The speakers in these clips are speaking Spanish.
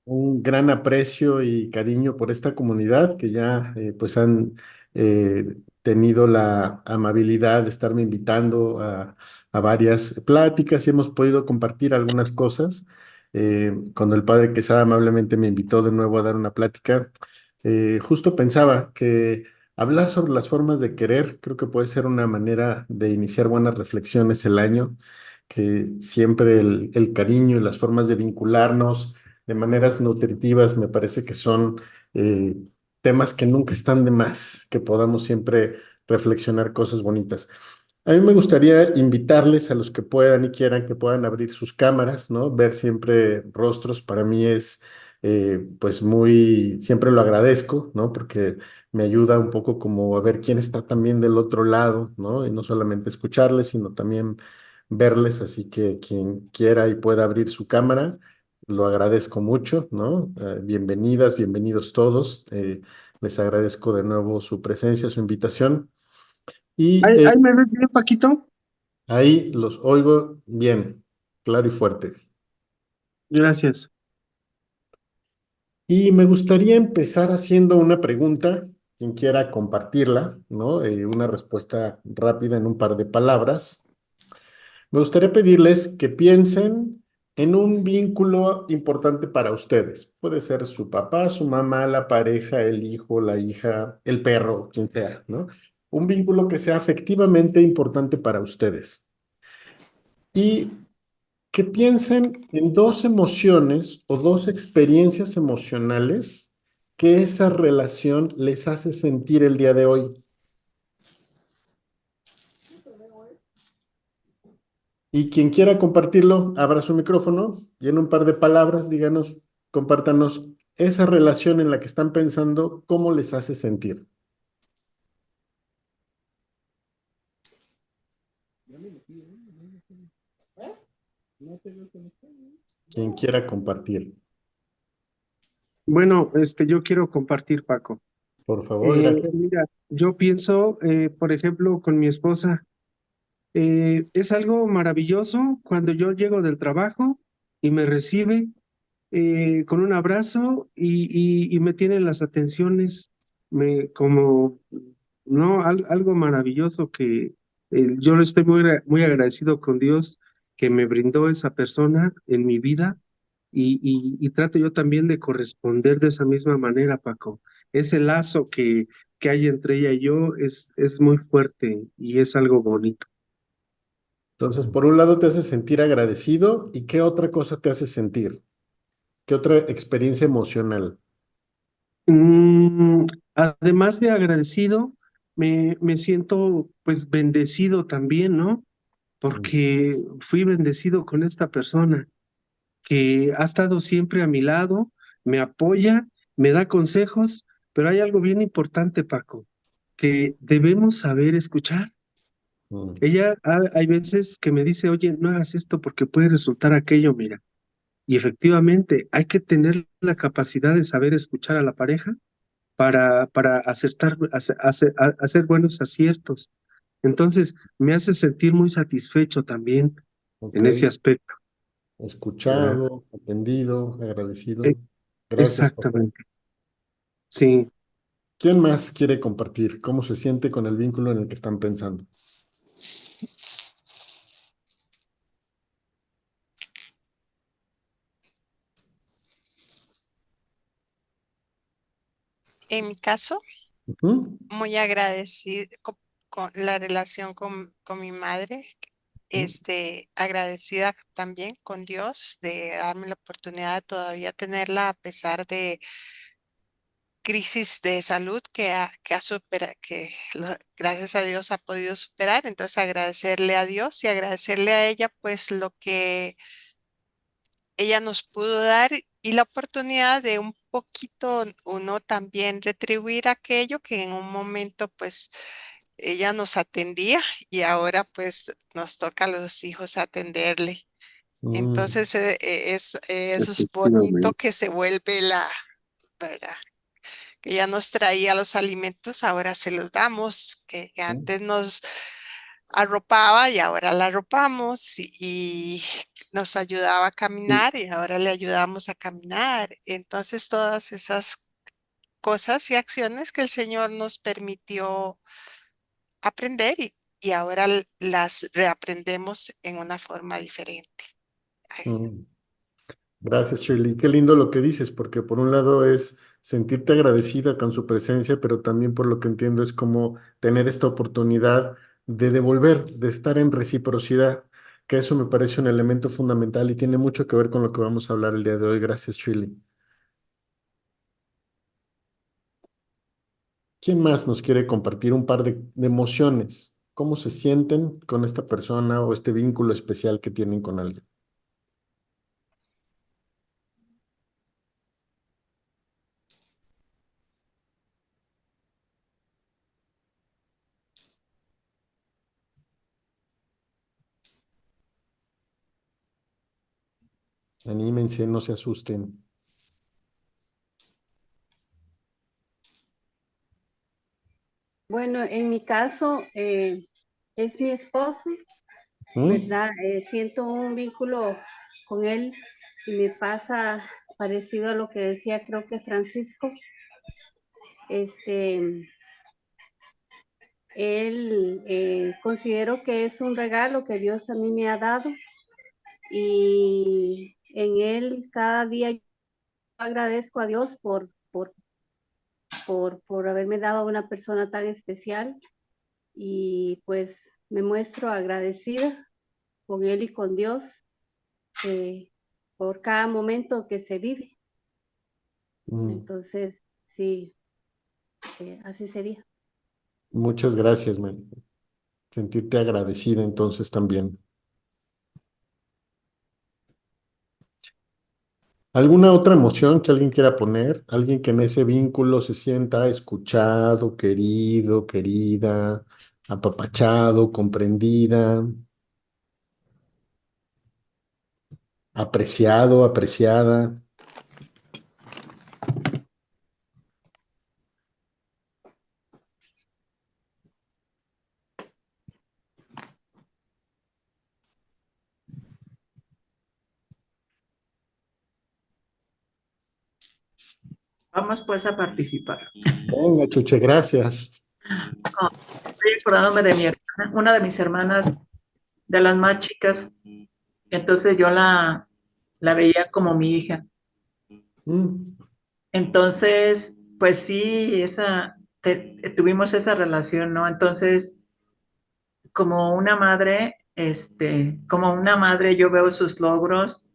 un gran aprecio y cariño por esta comunidad que ya pues han tenido la amabilidad de estarme invitando a varias pláticas y hemos podido compartir algunas cosas. Cuando el padre Quesada amablemente me invitó de nuevo a dar una plática, justo pensaba que hablar sobre las formas de querer creo que puede ser una manera de iniciar buenas reflexiones el año, que siempre el cariño y las formas de vincularnos de maneras nutritivas, me parece que son eh, temas que nunca están de más, que podamos siempre reflexionar cosas bonitas. A mí me gustaría invitarles a los que puedan y quieran que puedan abrir sus cámaras, ¿no? Ver siempre rostros para mí es, pues muy, siempre lo agradezco, ¿no? Porque me ayuda un poco como a ver quién está también del otro lado, ¿no? Y no solamente escucharles, sino también verles, así que quien quiera y pueda abrir su cámara, lo agradezco mucho, ¿no? Bienvenidas, bienvenidos todos. Les agradezco de nuevo su presencia, su invitación. Y ¿Ahí me ves bien, Paquito? ahí los oigo bien, claro y fuerte. Gracias. Y me gustaría empezar haciendo una pregunta, quien quiera compartirla, ¿no? Una respuesta rápida en un par de palabras. Me gustaría pedirles que piensen en un vínculo importante para ustedes. Puede ser su papá, su mamá, la pareja, el hijo, la hija, el perro, quien sea, ¿no? Un vínculo que sea afectivamente importante para ustedes. Y que piensen en dos emociones o dos experiencias emocionales que esa relación les hace sentir el día de hoy. Y quien quiera compartirlo, abra su micrófono y en un par de palabras, díganos, compártanos esa relación en la que están pensando, cómo les hace sentir. Quien quiera compartir. Bueno, yo quiero compartir, Paco. Por favor, gracias. Mira, yo pienso, por ejemplo, con mi esposa, es algo maravilloso cuando yo llego del trabajo y me recibe con un abrazo y me tiene las atenciones, como, no, algo maravilloso que yo le estoy muy agradecido con Dios que me brindó esa persona en mi vida y trato yo también de corresponder de esa misma manera, Paco. Ese lazo que hay entre ella y yo es muy fuerte y es algo bonito. Entonces, por un lado te hace sentir agradecido y ¿qué otra cosa te hace sentir? ¿Qué otra experiencia emocional? Mm, Además de agradecido, me siento pues bendecido también, ¿no? Mm, Porque fui bendecido con esta persona que ha estado siempre a mi lado, me apoya, me da consejos, pero hay algo bien importante, Paco, que debemos saber escuchar. mm, Ella, hay veces que me dice, oye, no hagas esto porque puede resultar aquello, mira. Y efectivamente, hay que tener la capacidad de saber escuchar a la pareja para acertar, hacer buenos aciertos. Entonces, me hace sentir muy satisfecho también ok, en ese aspecto, ¿verdad? escuchado, atendido, E- agradecido. Gracias, Jorge. Exactamente. Sí, ¿Quién más quiere compartir cómo se siente con el vínculo en el que están pensando? En mi caso, Ujú, muy agradecida con la relación con mi madre, ujú, agradecida también con Dios de darme la oportunidad de todavía tenerla a pesar de crisis de salud gracias a Dios ha podido superar. Entonces agradecerle a Dios y agradecerle a ella pues lo que ella nos pudo dar y la oportunidad de un poquito uno también retribuir aquello que en un momento pues ella nos atendía y ahora pues nos toca a los hijos atenderle. mm, Entonces eso es bonito efectivamente. que se vuelve ¿verdad? Que ya nos traía los alimentos, ahora se los damos, que mm, antes nos arropaba y ahora la arropamos y nos ayudaba a caminar y ahora le ayudamos a caminar. Entonces, todas esas cosas y acciones que el Señor nos permitió aprender y ahora las reaprendemos en una forma diferente. Ay, Mm. Gracias, Shirley. Qué lindo lo que dices, porque por un lado es sentirte agradecida con su presencia, pero también por lo que entiendo es como tener esta oportunidad de devolver, de estar en reciprocidad, que eso me parece un elemento fundamental y tiene mucho que ver con lo que vamos a hablar el día de hoy. Gracias, Shirley. ¿Quién más nos quiere compartir un par de emociones? ¿Cómo se sienten con esta persona o este vínculo especial que tienen con alguien? Anímense, no se asusten. Bueno, en mi caso es mi esposo, ¿Mm? ¿verdad? Siento un vínculo con él y me pasa parecido a lo que decía, creo que Francisco. Este, él considero que es un regalo que Dios a mí me ha dado y en él cada día yo agradezco a Dios por haberme dado a una persona tan especial y pues me muestro agradecida con él y con Dios por cada momento que se vive. Mm. Entonces, sí, así sería. Muchas gracias, man. Sentirte agradecida entonces también. ¿Alguna otra emoción que alguien quiera poner? Alguien que en ese vínculo se sienta escuchado, querido, querida, apapachado, comprendida, apreciado, apreciada. Vamos pues a participar. Venga, Chuche, gracias. Oh, estoy acordándome de mi hermana, una de mis hermanas, de las más chicas. Entonces yo la veía como mi hija. Mm, Entonces, pues sí, tuvimos esa relación, ¿no? Entonces, como una madre, yo veo sus logros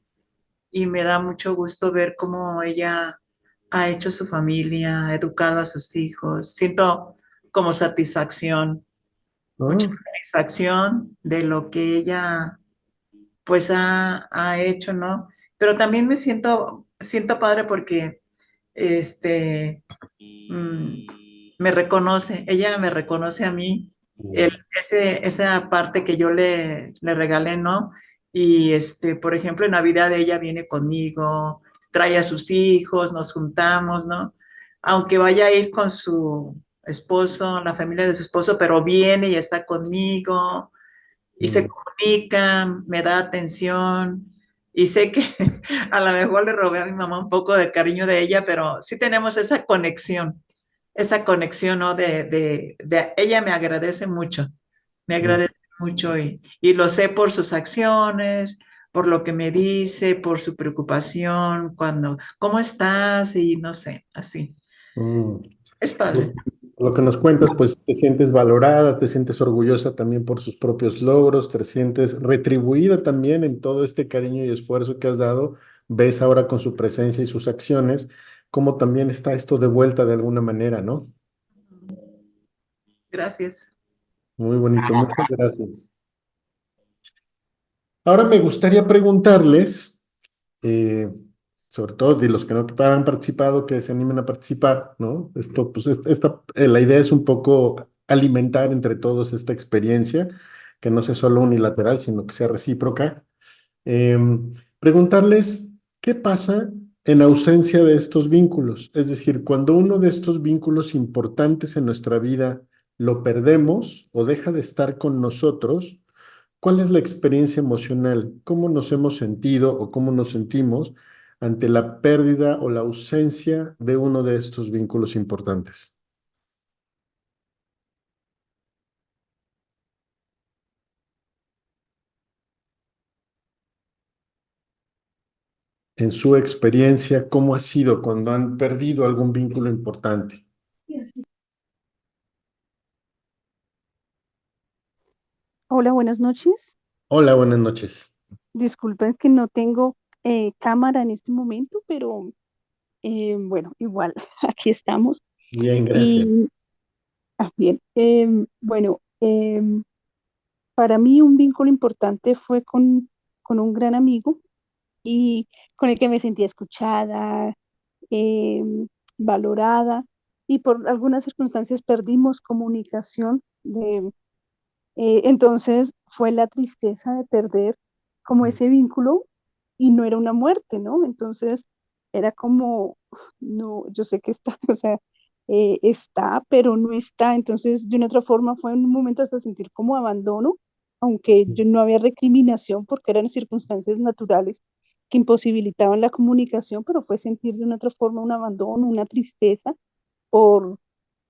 y me da mucho gusto ver cómo ella ha hecho su familia, ha educado a sus hijos. Siento como satisfacción, mucha ah, satisfacción de lo que ella pues ha hecho, ¿no? Pero también siento padre porque este, mm, ella me reconoce a mí, esa parte que yo le regalé, ¿no? Y por ejemplo, en Navidad ella viene conmigo, trae a sus hijos, nos juntamos, ¿no? Aunque vaya a ir con su esposo, la familia de su esposo, pero viene y está conmigo y se mm, comunica, me da atención y sé que a lo mejor le robé a mi mamá un poco de cariño de ella, pero sí tenemos esa conexión, ¿no? Ella me mm, agradece mucho y lo sé por sus acciones, por lo que me dice, por su preocupación, ¿cómo estás? Y no sé, así. mm. Es padre. Lo que nos cuentas, pues te sientes valorada, te sientes orgullosa también por sus propios logros, te sientes retribuida también en todo este cariño y esfuerzo que has dado. Ves ahora con su presencia y sus acciones, cómo también está esto de vuelta de alguna manera, ¿no? Gracias. Muy bonito, muchas gracias. Ahora me gustaría preguntarles, eh, sobre todo de los que no han participado, que se animen a participar, ¿no? Esto, pues, la idea es un poco alimentar entre todos esta experiencia, que no sea solo unilateral, sino que sea recíproca. Preguntarles qué pasa en ausencia de estos vínculos, es decir, cuando uno de estos vínculos importantes en nuestra vida lo perdemos o deja de estar con nosotros, ¿Cuál es la experiencia emocional? ¿Cómo nos hemos sentido o cómo nos sentimos ante la pérdida o la ausencia de uno de estos vínculos importantes? En su experiencia, ¿cómo ha sido cuando han perdido algún vínculo importante? Hola, buenas noches. Hola, buenas noches. Disculpen que no tengo cámara en este momento, pero bueno, igual aquí estamos. Bien, gracias. Y bien, bueno, para mí un vínculo importante fue con un gran amigo y con el que me sentía escuchada, em, valorada y por algunas circunstancias perdimos comunicación. Entonces fue la tristeza de perder como ese vínculo y no era una muerte, ¿no? Entonces era como, no, yo sé que está, o sea, está, pero no está. Entonces, de una otra forma fue un momento hasta sentir como abandono, aunque yo no había recriminación porque eran circunstancias naturales que imposibilitaban la comunicación, pero fue sentir de una otra forma un abandono, una tristeza por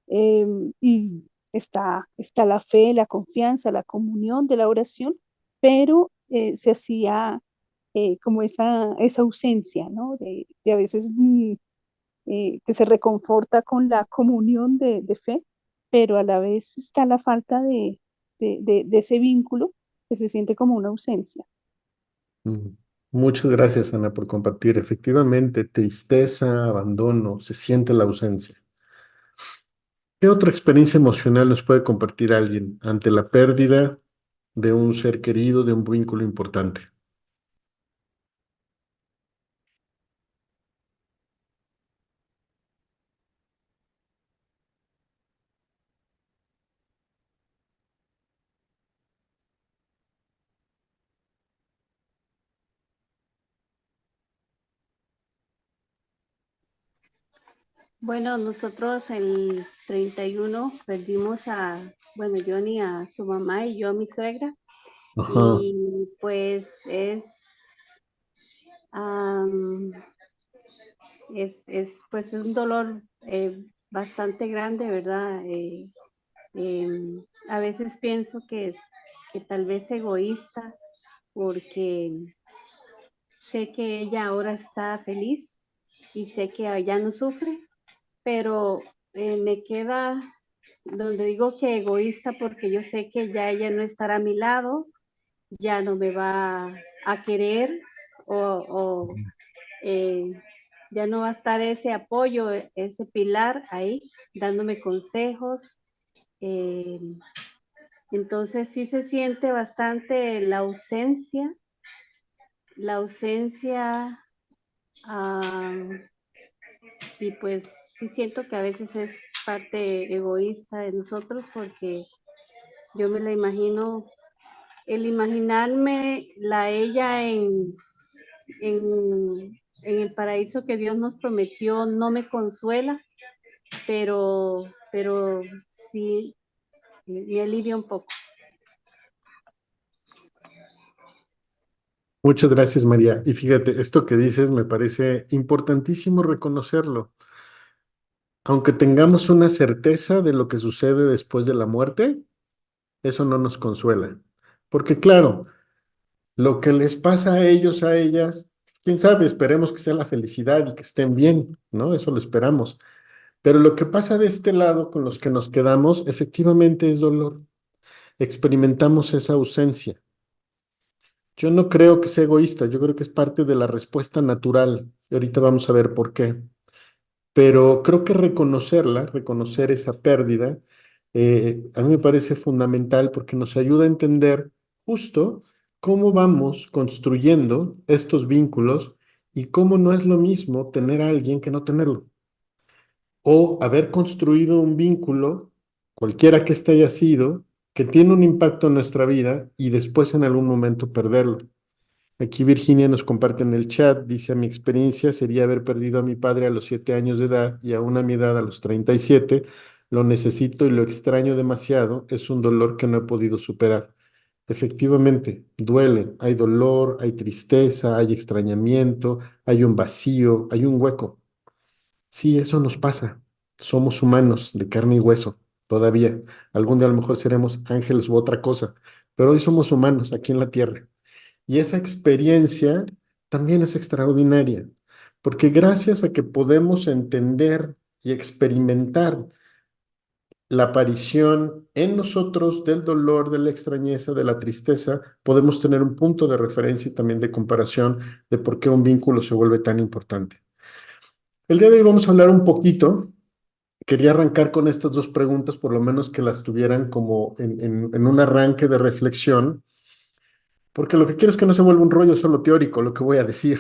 y está la fe, la confianza, la comunión de la oración, pero se hacía como esa ausencia, ¿no? De a veces que se reconforta con la comunión de fe, pero a la vez está la falta de ese vínculo que se siente como una ausencia. Mm. Muchas gracias, Ana, por compartir. Efectivamente, tristeza, abandono, se siente la ausencia. ¿Qué otra experiencia emocional nos puede compartir alguien ante la pérdida de un ser querido, de un vínculo importante? Bueno, nosotros el 31 perdimos bueno, Johnny a su mamá y yo a mi suegra. Ajá. Y pues am, pues un dolor bastante grande, ¿verdad? A veces pienso que tal vez egoísta porque sé que ella ahora está feliz y sé que ya no sufre, pero me queda donde digo que egoísta porque yo sé que ya ella no estará a mi lado, ya no me va a querer o eh, ya no va a estar ese apoyo, ese pilar ahí dándome consejos. eh, entonces sí se siente bastante la ausencia, ah, y pues sí siento que a veces es parte egoísta de nosotros porque yo me la imagino, el imaginarme la ella en el paraíso que Dios nos prometió no me consuela, pero sí me alivia un poco. Muchas gracias, María. Y fíjate, esto que dices me parece importantísimo reconocerlo. Aunque tengamos una certeza de lo que sucede después de la muerte, eso no nos consuela. Porque claro, lo que les pasa a ellos, a ellas, quién sabe, esperemos que sea la felicidad y que estén bien, ¿no? Eso lo esperamos. Pero lo que pasa de este lado con los que nos quedamos, efectivamente es dolor. Experimentamos esa ausencia. Yo no creo que sea egoísta, yo creo que es parte de la respuesta natural. Y ahorita vamos a ver por qué. Pero creo que reconocerla, reconocer esa pérdida, a mí me parece fundamental porque nos ayuda a entender justo cómo vamos construyendo estos vínculos y cómo no es lo mismo tener a alguien que no tenerlo. O haber construido un vínculo, cualquiera que este haya sido, que tiene un impacto en nuestra vida y después en algún momento perderlo. Aquí Virginia nos comparte en el chat, dice, a mi experiencia sería haber perdido a mi padre a los 7 años de edad y aún a mi edad a los 37. Lo necesito y lo extraño demasiado, es un dolor que no he podido superar. efectivamente, duele, hay dolor, hay tristeza, hay extrañamiento, hay un vacío, hay un hueco. Sí, eso nos pasa. Somos humanos de carne y hueso, todavía. Algún día a lo mejor seremos ángeles u otra cosa, pero hoy somos humanos aquí en la tierra. Y esa experiencia también es extraordinaria, porque gracias a que podemos entender y experimentar la aparición en nosotros del dolor, de la extrañeza, de la tristeza, podemos tener un punto de referencia y también de comparación de por qué un vínculo se vuelve tan importante. El día de hoy vamos a hablar un poquito. Quería arrancar con estas dos preguntas, por lo menos que las tuvieran como en un arranque de reflexión, porque lo que quiero es que no se vuelva un rollo solo teórico lo que voy a decir,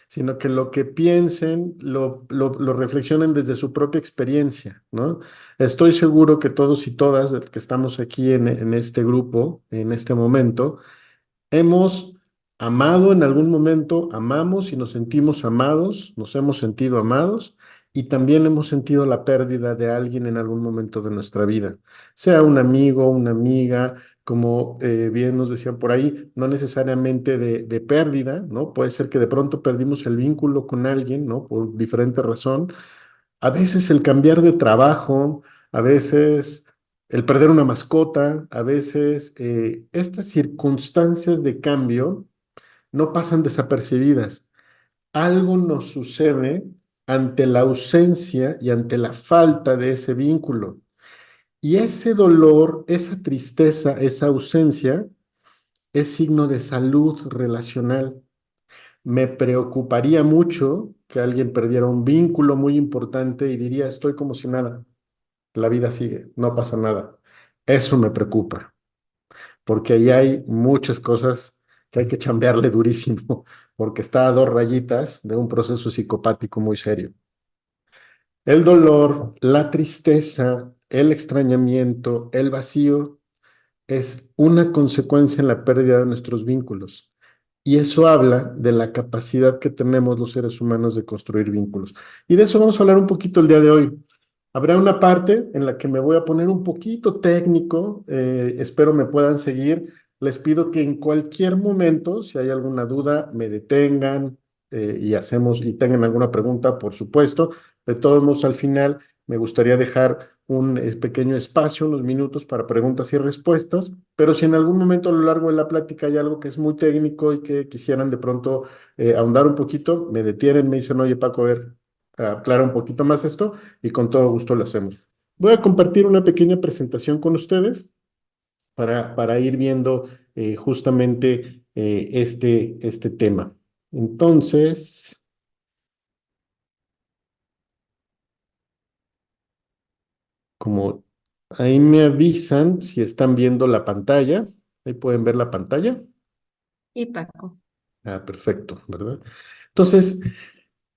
sino que lo que piensen lo reflexionen desde su propia experiencia, ¿no? Estoy seguro que todos y todas que estamos aquí en este grupo, en este momento, hemos amado en algún momento, amamos y nos sentimos amados, nos hemos sentido amados y también hemos sentido la pérdida de alguien en algún momento de nuestra vida, sea un amigo, una amiga, como bien nos decían por ahí, no necesariamente de pérdida, ¿no? Puede ser que de pronto perdimos el vínculo con alguien, ¿no? Por diferente razón. A veces el cambiar de trabajo, a veces el perder una mascota, a veces estas circunstancias de cambio no pasan desapercibidas. Algo nos sucede ante la ausencia y ante la falta de ese vínculo. Y ese dolor, esa tristeza, esa ausencia es signo de salud relacional. Me preocuparía mucho que alguien perdiera un vínculo muy importante y diría, estoy como si nada. La vida sigue, no pasa nada. Eso me preocupa, porque ahí hay muchas cosas que hay que chambearle durísimo, porque está a dos rayitas de un proceso psicopático muy serio. El dolor, la tristeza, el extrañamiento, el vacío es una consecuencia en la pérdida de nuestros vínculos. Y eso habla de la capacidad que tenemos los seres humanos de construir vínculos. Y de eso vamos a hablar un poquito el día de hoy. Habrá una parte en la que me voy a poner un poquito técnico, espero me puedan seguir. Les pido que en cualquier momento, si hay alguna duda, me detengan y hacemos y tengan alguna pregunta, por supuesto. De todos modos, al final me gustaría dejar un pequeño espacio, unos minutos para preguntas y respuestas, pero si en algún momento a lo largo de la plática hay algo que es muy técnico y que quisieran de pronto ahondar un poquito, me detienen, me dicen, oye Paco, a ver, aclara un poquito más esto y con todo gusto lo hacemos. Voy a compartir una pequeña presentación con ustedes para ir viendo justamente este tema. Entonces, como ahí me avisan si están viendo la pantalla, ahí pueden ver la pantalla. Y Paco. Ah, perfecto, ¿verdad? Entonces,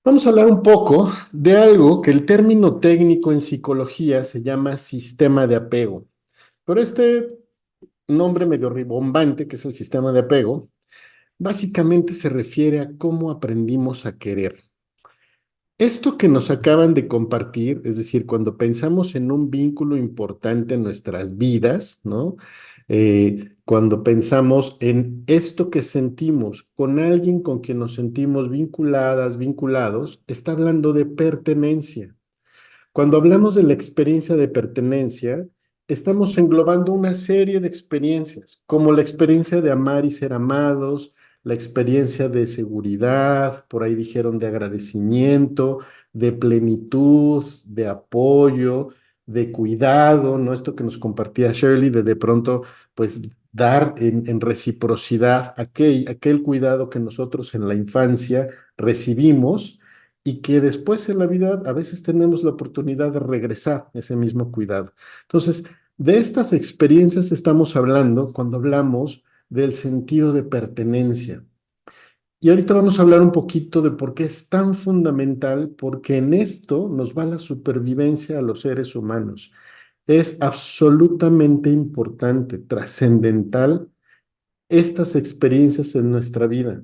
vamos a hablar un poco de algo que el término técnico en psicología se llama sistema de apego. Pero este nombre medio ribombante, que es el sistema de apego, básicamente se refiere a cómo aprendimos a querer. Esto que nos acaban de compartir, es decir, cuando pensamos en un vínculo importante en nuestras vidas, ¿no? Cuando pensamos en esto que sentimos con alguien con quien nos sentimos vinculadas, vinculados, está hablando de pertenencia. Cuando hablamos de la experiencia de pertenencia, estamos englobando una serie de experiencias, como la experiencia de amar y ser amados, la experiencia de seguridad, por ahí dijeron de agradecimiento, de plenitud, de apoyo, de cuidado, ¿no? Esto que nos compartía Shirley, de pronto, pues dar en reciprocidad aquel cuidado que nosotros en la infancia recibimos y que después en la vida a veces tenemos la oportunidad de regresar ese mismo cuidado. Entonces, de estas experiencias estamos hablando cuando hablamos del sentido de pertenencia. Y ahorita vamos a hablar un poquito de por qué es tan fundamental, porque en esto nos va la supervivencia a los seres humanos. Es absolutamente importante, trascendental estas experiencias en nuestra vida,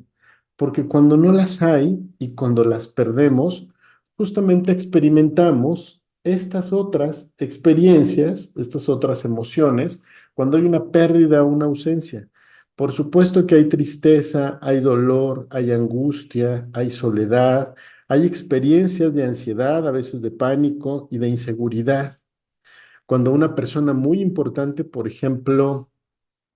porque cuando no las hay y cuando las perdemos, justamente experimentamos estas otras experiencias, estas otras emociones, cuando hay una pérdida o una ausencia. Por supuesto que hay tristeza, hay dolor, hay angustia, hay soledad, hay experiencias de ansiedad, a veces de pánico y de inseguridad. Cuando una persona muy importante, por ejemplo,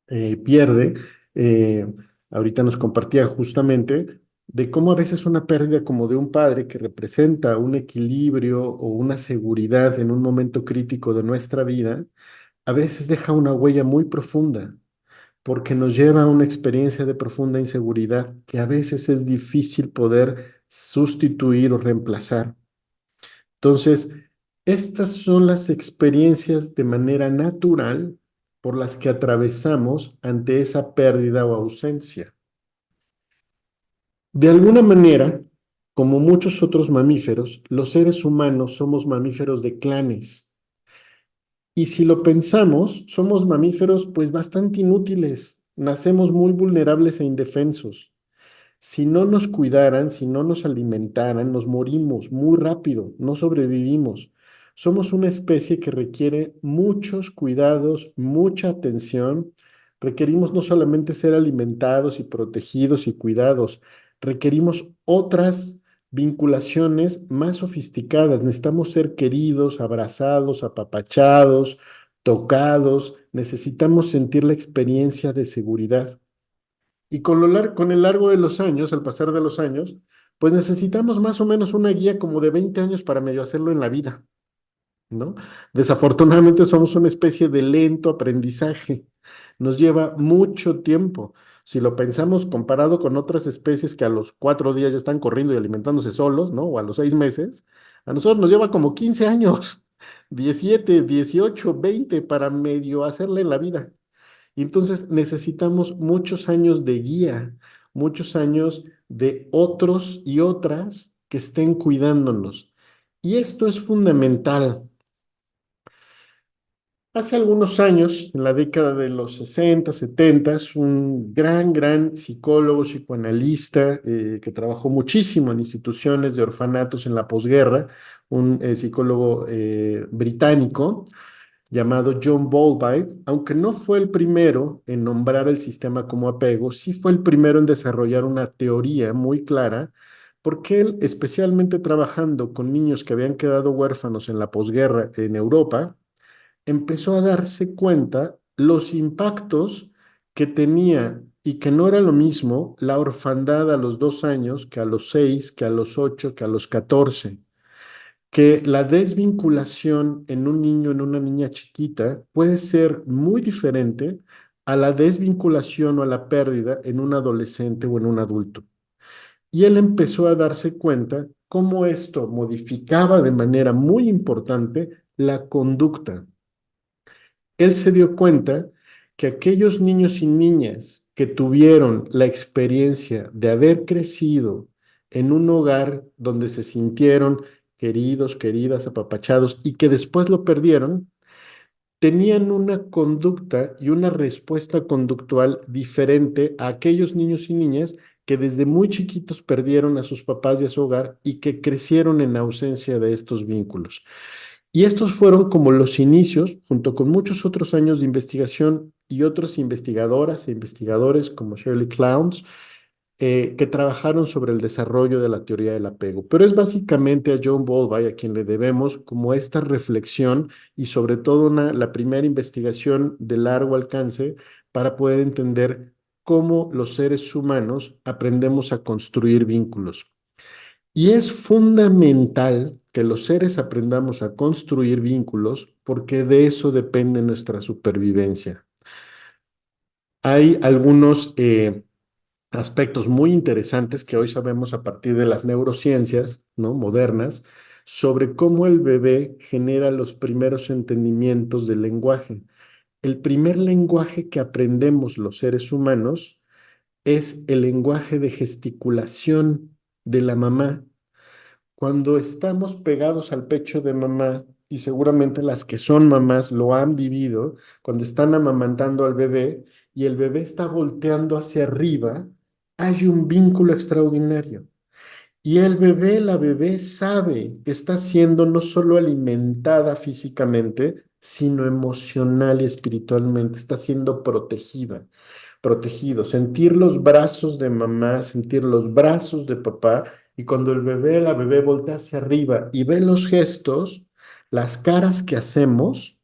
pierde, eh, ahorita nos compartía justamente de cómo a veces una pérdida como de un padre que representa un equilibrio o una seguridad en un momento crítico de nuestra vida, a veces deja una huella muy profunda porque nos lleva a una experiencia de profunda inseguridad que a veces es difícil poder sustituir o reemplazar. Entonces, estas son las experiencias de manera natural por las que atravesamos ante esa pérdida o ausencia. De alguna manera, como muchos otros mamíferos, los seres humanos somos mamíferos de clanes. Y si lo pensamos, somos mamíferos pues bastante inútiles. Nacemos muy vulnerables e indefensos. Si no nos cuidaran, si no nos alimentaran, nos morimos muy rápido, no sobrevivimos. Somos una especie que requiere muchos cuidados, mucha atención. Requerimos no solamente ser alimentados y protegidos y cuidados, requerimos otras vinculaciones más sofisticadas. Necesitamos ser queridos, abrazados, apapachados, tocados. Necesitamos sentir la experiencia de seguridad. Y con el largo de los años, al pasar de los años, pues necesitamos más o menos una guía como de 20 años para medio hacerlo en la vida, ¿no? Desafortunadamente somos una especie de lento aprendizaje. Nos lleva mucho tiempo. Si lo pensamos comparado con otras especies que a los 4 días ya están corriendo y alimentándose solos, ¿no? O a los 6 meses, a nosotros nos lleva como 15 años, 17, 18, 20 para medio hacerla en la vida. Y entonces necesitamos muchos años de guía, muchos años de otros y otras que estén cuidándonos. Y esto es fundamental. Hace algunos años, en la década de los 60, 70, un gran psicólogo, psicoanalista, que trabajó muchísimo en instituciones de orfanatos en la posguerra, un psicólogo británico, llamado John Bowlby, aunque no fue el primero en nombrar el sistema como apego, sí fue el primero en desarrollar una teoría muy clara, porque él, especialmente trabajando con niños que habían quedado huérfanos en la posguerra en Europa, empezó a darse cuenta los impactos que tenía y que no era lo mismo la orfandad a los 2 años que a los 6, que a los 8, que a los 14, que la desvinculación en un niño, en una niña chiquita, puede ser muy diferente a la desvinculación o a la pérdida en un adolescente o en un adulto. Y él empezó a darse cuenta cómo esto modificaba de manera muy importante la conducta. Él se dio cuenta que aquellos niños y niñas que tuvieron la experiencia de haber crecido en un hogar donde se sintieron queridos, queridas, apapachados y que después lo perdieron, tenían una conducta y una respuesta conductual diferente a aquellos niños y niñas que desde muy chiquitos perdieron a sus papás y a su hogar y que crecieron en ausencia de estos vínculos. Y estos fueron como los inicios, junto con muchos otros años de investigación y otras investigadoras e investigadores como Shirley Clowns, que trabajaron sobre el desarrollo de la teoría del apego. Pero es básicamente a John Bowlby a quien le debemos como esta reflexión y sobre todo la primera investigación de largo alcance para poder entender cómo los seres humanos aprendemos a construir vínculos. Y es fundamental que los seres aprendamos a construir vínculos porque de eso depende nuestra supervivencia. Hay algunos aspectos muy interesantes que hoy sabemos a partir de las neurociencias, ¿no? Modernas, sobre cómo el bebé genera los primeros entendimientos del lenguaje. El primer lenguaje que aprendemos los seres humanos es el lenguaje de gesticulación de la mamá. Cuando estamos pegados al pecho de mamá, y seguramente las que son mamás lo han vivido, cuando están amamantando al bebé y el bebé está volteando hacia arriba, hay un vínculo extraordinario. Y el bebé, la bebé sabe que está siendo no solo alimentada físicamente, sino emocional y espiritualmente, está siendo protegida. protegido, sentir los brazos de mamá, sentir los brazos de papá, y cuando el bebé, la bebé voltea hacia arriba y ve los gestos, las caras que hacemos,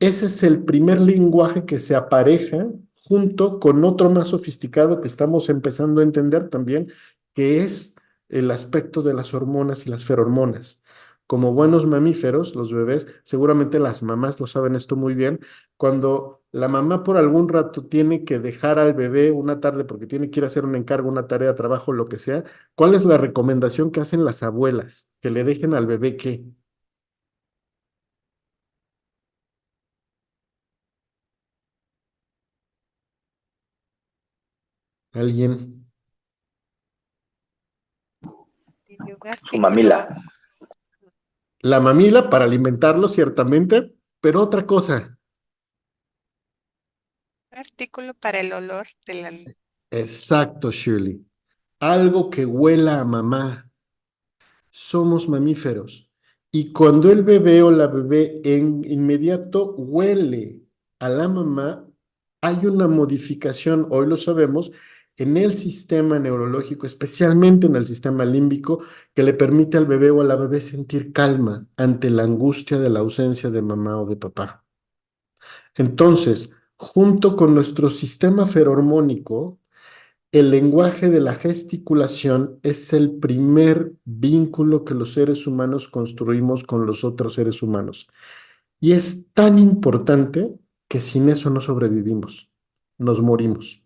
ese es el primer lenguaje que se apareja junto con otro más sofisticado que estamos empezando a entender también, que es el aspecto de las hormonas y las ferormonas. Como buenos mamíferos, los bebés, seguramente las mamás lo saben esto muy bien, cuando la mamá por algún rato tiene que dejar al bebé una tarde porque tiene que ir a hacer un encargo, una tarea, trabajo, lo que sea, ¿cuál es la recomendación que hacen las abuelas? Que le dejen al bebé ¿qué? ¿Alguien? Tiene un Su mamila. La mamila para alimentarlo, ciertamente, pero otra cosa. artículo para el olor de la... Exacto, Shirley. Algo que huela a mamá. Somos mamíferos. Y cuando el bebé o la bebé en inmediato huele a la mamá, hay una modificación, hoy lo sabemos, en el sistema neurológico, especialmente en el sistema límbico, que le permite al bebé o a la bebé sentir calma ante la angustia de la ausencia de mamá o de papá. Entonces, junto con nuestro sistema ferormónico, el lenguaje de la gesticulación es el primer vínculo que los seres humanos construimos con los otros seres humanos. Y es tan importante que sin eso no sobrevivimos, nos morimos.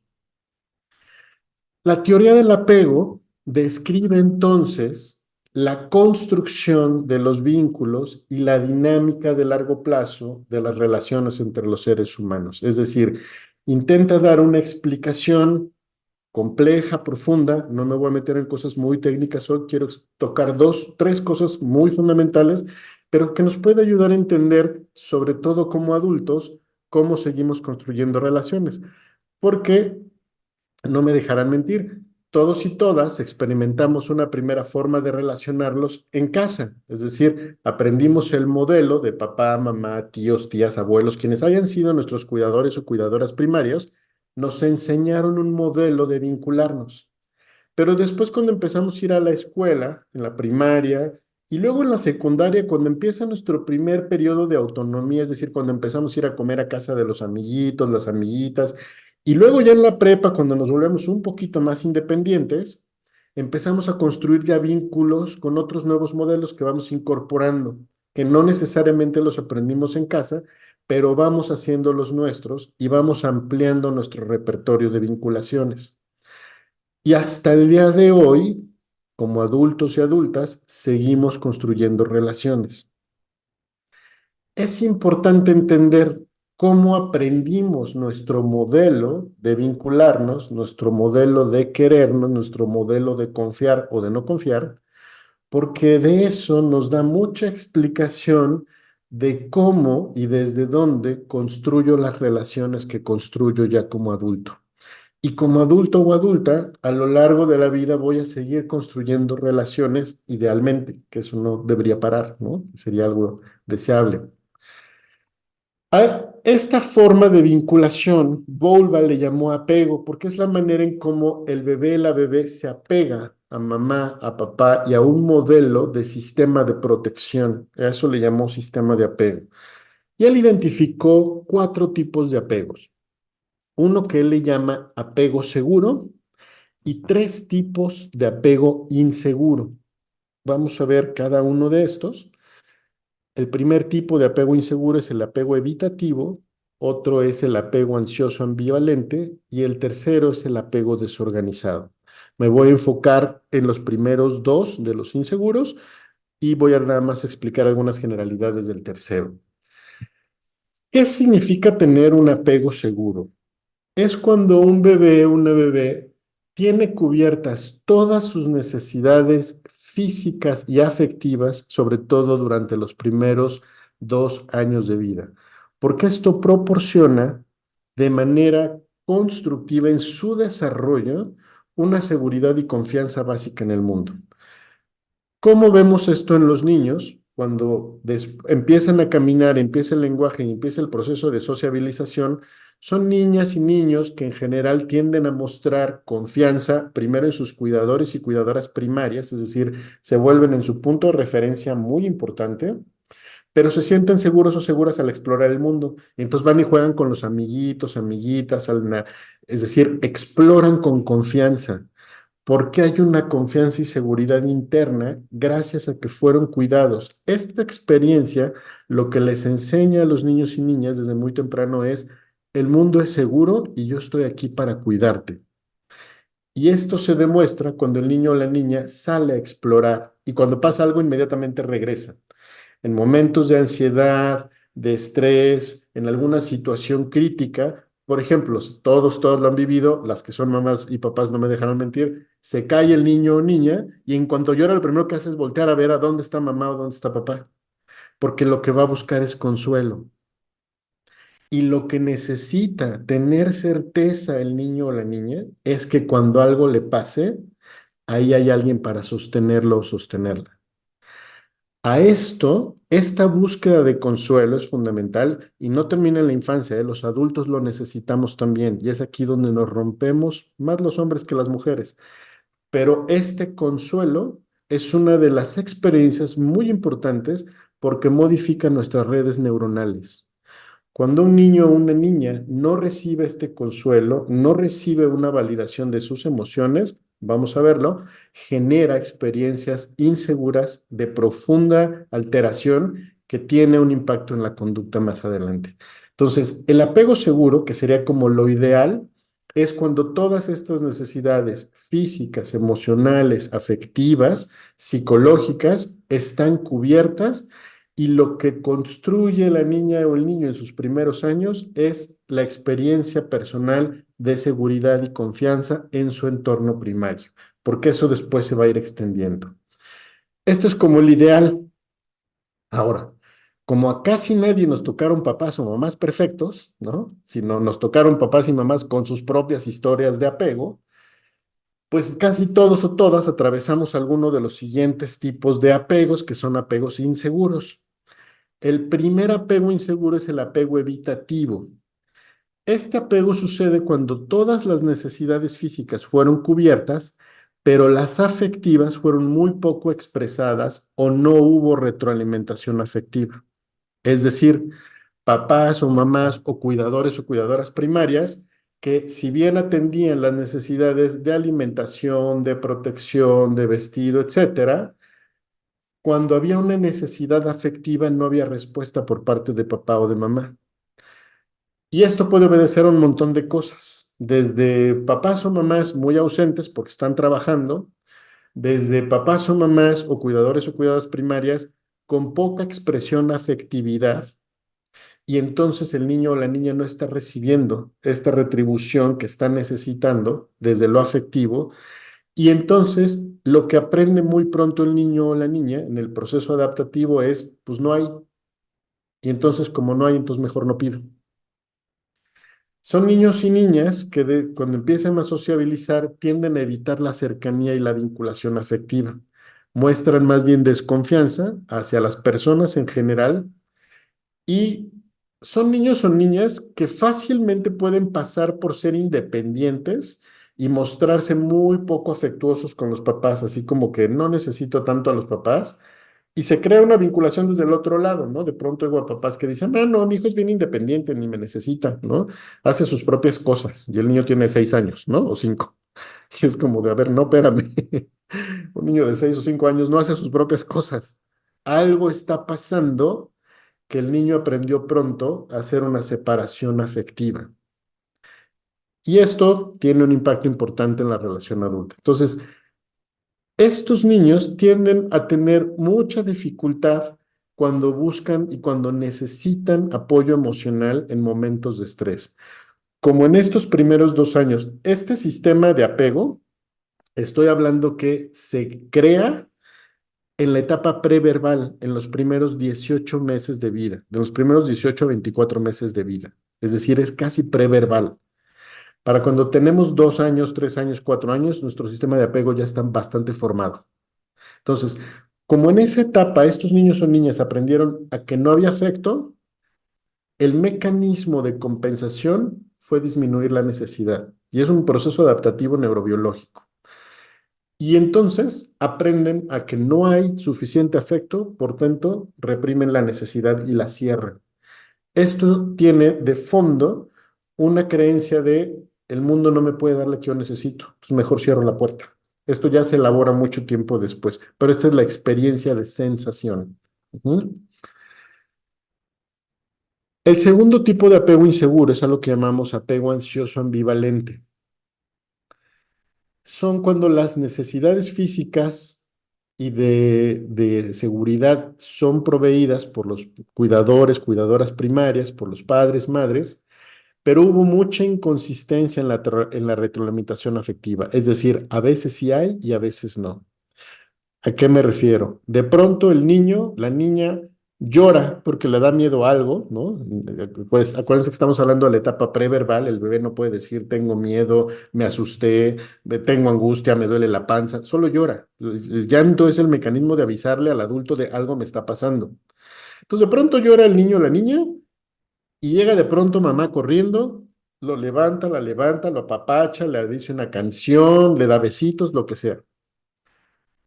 La teoría del apego describe entonces la construcción de los vínculos y la dinámica de largo plazo de las relaciones entre los seres humanos. Es decir, intenta dar una explicación compleja, profunda. No me voy a meter en cosas muy técnicas hoy, quiero tocar tres cosas muy fundamentales, pero que nos puede ayudar a entender, sobre todo como adultos, cómo seguimos construyendo relaciones. Porque no me dejarán mentir, todos y todas experimentamos una primera forma de relacionarlos en casa, es decir, aprendimos el modelo de papá, mamá, tíos, tías, abuelos, quienes hayan sido nuestros cuidadores o cuidadoras primarios, nos enseñaron un modelo de vincularnos. Pero después cuando empezamos a ir a la escuela, en la primaria, y luego en la secundaria, cuando empieza nuestro primer periodo de autonomía, es decir, cuando empezamos a ir a comer a casa de los amiguitos, las amiguitas, y luego ya en la prepa, cuando nos volvemos un poquito más independientes, empezamos a construir ya vínculos con otros nuevos modelos que vamos incorporando, que no necesariamente los aprendimos en casa, pero vamos haciendo los nuestros y vamos ampliando nuestro repertorio de vinculaciones. Y hasta el día de hoy, como adultos y adultas, seguimos construyendo relaciones. Es importante entender cómo aprendimos nuestro modelo de vincularnos, nuestro modelo de querernos, nuestro modelo de confiar o de no confiar, porque de eso nos da mucha explicación de cómo y desde dónde construyo las relaciones que construyo ya como adulto. Y como adulto o adulta, a lo largo de la vida voy a seguir construyendo relaciones, idealmente, que eso no debería parar, ¿no? Sería algo deseable. A esta forma de vinculación, Bowlby le llamó apego, porque es la manera en cómo el bebé, la bebé se apega a mamá, a papá y a un modelo de sistema de protección. A eso le llamó sistema de apego. Y él identificó 4 tipos de apegos. Uno que él le llama apego seguro y 3 tipos de apego inseguro. Vamos a ver cada uno de estos. El primer tipo de apego inseguro es el apego evitativo, otro es el apego ansioso ambivalente y el tercero es el apego desorganizado. Me voy a enfocar en los primeros 2 de los inseguros y voy a nada más explicar algunas generalidades del tercero. ¿Qué significa tener un apego seguro? Es cuando un bebé, una bebé, tiene cubiertas todas sus necesidades físicas y afectivas, sobre todo durante los primeros 2 años de vida, porque esto proporciona de manera constructiva en su desarrollo una seguridad y confianza básica en el mundo. ¿Cómo vemos esto en los niños? Cuando empiezan a caminar, empieza el lenguaje y empieza el proceso de sociabilización, Son niñas y niños que en general tienden a mostrar confianza primero en sus cuidadores y cuidadoras primarias, es decir, se vuelven en su punto de referencia muy importante, pero se sienten seguros o seguras al explorar el mundo. Entonces van y juegan con los amiguitos, amiguitas, es decir, exploran con confianza. Porque hay una confianza y seguridad interna gracias a que fueron cuidados. Esta experiencia lo que les enseña a los niños y niñas desde muy temprano es, el mundo es seguro y yo estoy aquí para cuidarte. Y esto se demuestra cuando el niño o la niña sale a explorar y cuando pasa algo inmediatamente regresa. En momentos de ansiedad, de estrés, en alguna situación crítica, por ejemplo, todos lo han vivido, las que son mamás y papás no me dejaron mentir, se cae el niño o niña y en cuanto llora lo primero que hace es voltear a ver a dónde está mamá o dónde está papá, porque lo que va a buscar es consuelo. Y lo que necesita tener certeza el niño o la niña es que cuando algo le pase, ahí hay alguien para sostenerlo o sostenerla. A esto, esta búsqueda de consuelo es fundamental y no termina en la infancia, ¿eh? Los adultos lo necesitamos también y es aquí donde nos rompemos, más los hombres que las mujeres. Pero este consuelo es una de las experiencias muy importantes porque modifica nuestras redes neuronales. Cuando un niño o una niña no recibe este consuelo, no recibe una validación de sus emociones, vamos a verlo, genera experiencias inseguras de profunda alteración que tiene un impacto en la conducta más adelante. Entonces, el apego seguro, que sería como lo ideal, es cuando todas estas necesidades físicas, emocionales, afectivas, psicológicas están cubiertas y lo que construye la niña o el niño en sus primeros años es la experiencia personal de seguridad y confianza en su entorno primario, porque eso después se va a ir extendiendo. Esto es como el ideal. Ahora, como a casi nadie nos tocaron papás o mamás perfectos, ¿no? Sino nos tocaron papás y mamás con sus propias historias de apego, pues casi todos o todas atravesamos alguno de los siguientes tipos de apegos, que son apegos inseguros. El primer apego inseguro es el apego evitativo. Este apego sucede cuando todas las necesidades físicas fueron cubiertas, pero las afectivas fueron muy poco expresadas o no hubo retroalimentación afectiva. Es decir, papás o mamás o cuidadores o cuidadoras primarias que si bien atendían las necesidades de alimentación, de protección, de vestido, etcétera, cuando había una necesidad afectiva no había respuesta por parte de papá o de mamá. Y esto puede obedecer a un montón de cosas, desde papás o mamás muy ausentes porque están trabajando, desde papás o mamás o cuidadoras primarias con poca expresión afectividad, y entonces el niño o la niña no está recibiendo esta retribución que está necesitando desde lo afectivo, y entonces lo que aprende muy pronto el niño o la niña en el proceso adaptativo es, pues no hay, y entonces como no hay, entonces mejor no pido. Son niños y niñas que cuando empiezan a sociabilizar tienden a evitar la cercanía y la vinculación afectiva. Muestran más bien desconfianza hacia las personas en general y son niños o niñas que fácilmente pueden pasar por ser independientes y mostrarse muy poco afectuosos con los papás, así como que no necesito tanto a los papás. Y se crea una vinculación desde el otro lado, ¿no? De pronto hay papás que dicen, ah, no, mi hijo es bien independiente, ni me necesita, ¿no? Hace sus propias cosas y el niño tiene 6 años, ¿no? O 5. Y es como de, a ver, no, espérame. Un niño de 6 o 5 años no hace sus propias cosas. Algo está pasando que el niño aprendió pronto a hacer una separación afectiva. Y esto tiene un impacto importante en la relación adulta. Entonces, estos niños tienden a tener mucha dificultad cuando buscan y cuando necesitan apoyo emocional en momentos de estrés. Como en estos primeros 2 años, este sistema de apego, estoy hablando que se crea en la etapa preverbal, en los primeros 18 meses de vida, de los primeros 18 a 24 meses de vida. Es decir, es casi preverbal. Para cuando tenemos 2 años, 3 años, 4 años, nuestro sistema de apego ya está bastante formado. Entonces, como en esa etapa estos niños o niñas aprendieron a que no había afecto, el mecanismo de compensación fue disminuir la necesidad y es un proceso adaptativo neurobiológico. Y entonces aprenden a que no hay suficiente afecto, por tanto, reprimen la necesidad y la cierran. Esto tiene de fondo una creencia de el mundo no me puede dar lo que yo necesito, entonces mejor cierro la puerta. Esto ya se elabora mucho tiempo después, pero esta es la experiencia de sensación. Ujú. El segundo tipo de apego inseguro es a lo que llamamos apego ansioso ambivalente. Son cuando las necesidades físicas y de seguridad son proveídas por los cuidadores, cuidadoras primarias, por los padres, madres, pero hubo mucha inconsistencia en la retroalimentación afectiva. Es decir, a veces sí hay y a veces no. ¿A qué me refiero? De pronto el niño, la niña llora porque le da miedo a algo, ¿no? Pues acuérdense que estamos hablando de la etapa preverbal, el bebé no puede decir tengo miedo, me asusté, tengo angustia, me duele la panza, solo llora. El llanto es el mecanismo de avisarle al adulto de algo me está pasando. Entonces de pronto llora el niño o la niña y llega de pronto mamá corriendo, lo levanta, la levanta, lo apapacha, le dice una canción, le da besitos, lo que sea.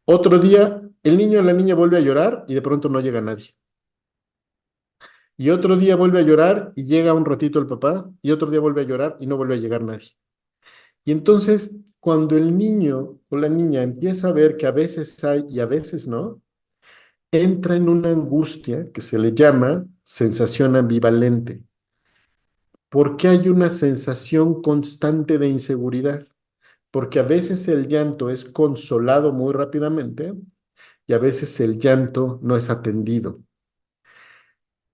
Otro día, el niño o la niña vuelve a llorar y de pronto no llega nadie. Y otro día vuelve a llorar y llega un ratito el papá, y otro día vuelve a llorar y no vuelve a llegar nadie. Y entonces, cuando el niño o la niña empieza a ver que a veces hay y a veces no, entra en una angustia que se le llama sensación ambivalente, porque hay una sensación constante de inseguridad, porque a veces el llanto es consolado muy rápidamente y a veces el llanto no es atendido.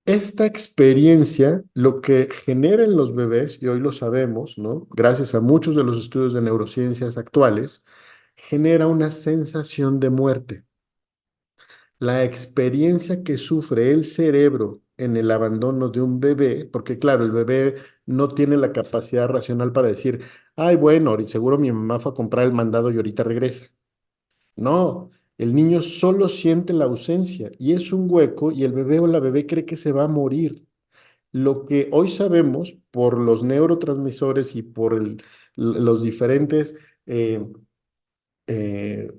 Esta experiencia, lo que genera en los bebés, y hoy lo sabemos, ¿no? Gracias a muchos de los estudios de neurociencias actuales, genera una sensación de muerte. La experiencia que sufre el cerebro en el abandono de un bebé, porque claro, el bebé no tiene la capacidad racional para decir, ay, bueno, y seguro mi mamá fue a comprar el mandado y ahorita regresa. No, el niño solo siente la ausencia y es un hueco y el bebé o la bebé cree que se va a morir. Lo que hoy sabemos por los neurotransmisores y por los diferentes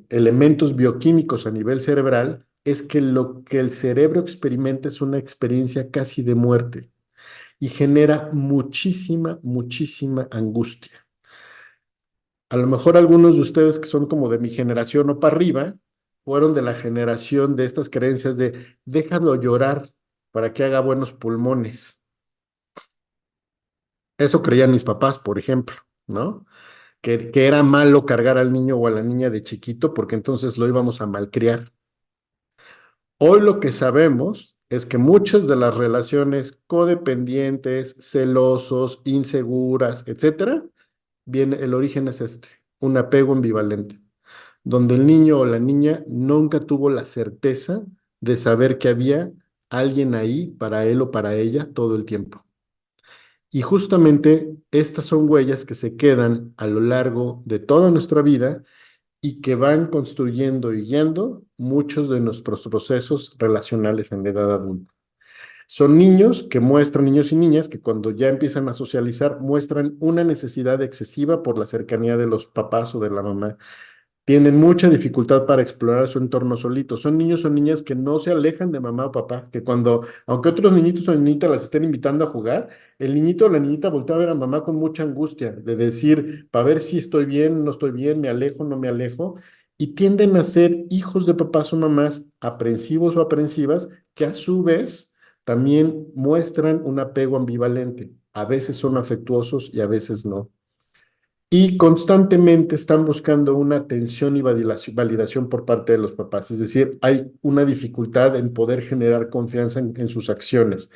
elementos bioquímicos a nivel cerebral es que lo que el cerebro experimenta es una experiencia casi de muerte y genera muchísima, muchísima angustia. A lo mejor algunos de ustedes que son como de mi generación o para arriba, fueron de la generación de estas creencias de déjalo llorar para que haga buenos pulmones. Eso creían mis papás, por ejemplo, ¿no? Que era malo cargar al niño o a la niña de chiquito porque entonces lo íbamos a malcriar. Hoy lo que sabemos es que muchas de las relaciones codependientes, celosos, inseguras, etcétera, el origen es este, un apego ambivalente, donde el niño o la niña nunca tuvo la certeza de saber que había alguien ahí para él o para ella todo el tiempo. Y justamente estas son huellas que se quedan a lo largo de toda nuestra vida y que van construyendo y guiando muchos de nuestros procesos relacionales en la edad adulta. Son niños y niñas que cuando ya empiezan a socializar muestran una necesidad excesiva por la cercanía de los papás o de la mamá. Tienen mucha dificultad para explorar su entorno solitos. Son niños o niñas que no se alejan de mamá o papá, que cuando, aunque otros niñitos o niñitas las estén invitando a jugar, el niñito o la niñita voltea a ver a mamá con mucha angustia, de decir, para ver si estoy bien, no estoy bien, me alejo, no me alejo, y tienden a ser hijos de papás o mamás aprensivos o aprensivas, que a su vez también muestran un apego ambivalente. A veces son afectuosos y a veces no y constantemente están buscando una atención y validación por parte de los papás. Es decir, hay una dificultad en poder generar confianza en sus acciones.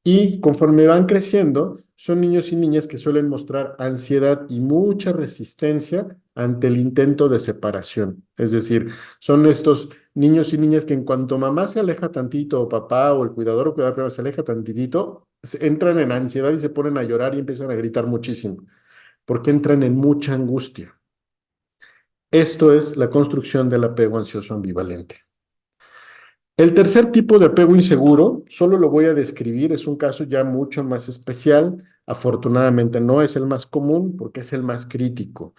Y conforme van creciendo, son niños y niñas que suelen mostrar ansiedad y mucha resistencia ante el intento de separación. Es decir, son estos niños y niñas que en cuanto mamá se aleja tantito, o papá, o el cuidador o cuidadora se aleja tantitito, entran en ansiedad y se ponen a llorar y empiezan a gritar muchísimo porque entran en mucha angustia. Esto es la construcción del apego ansioso ambivalente. El tercer tipo de apego inseguro, solo lo voy a describir, es un caso ya mucho más especial. Afortunadamente no es el más común porque es el más crítico.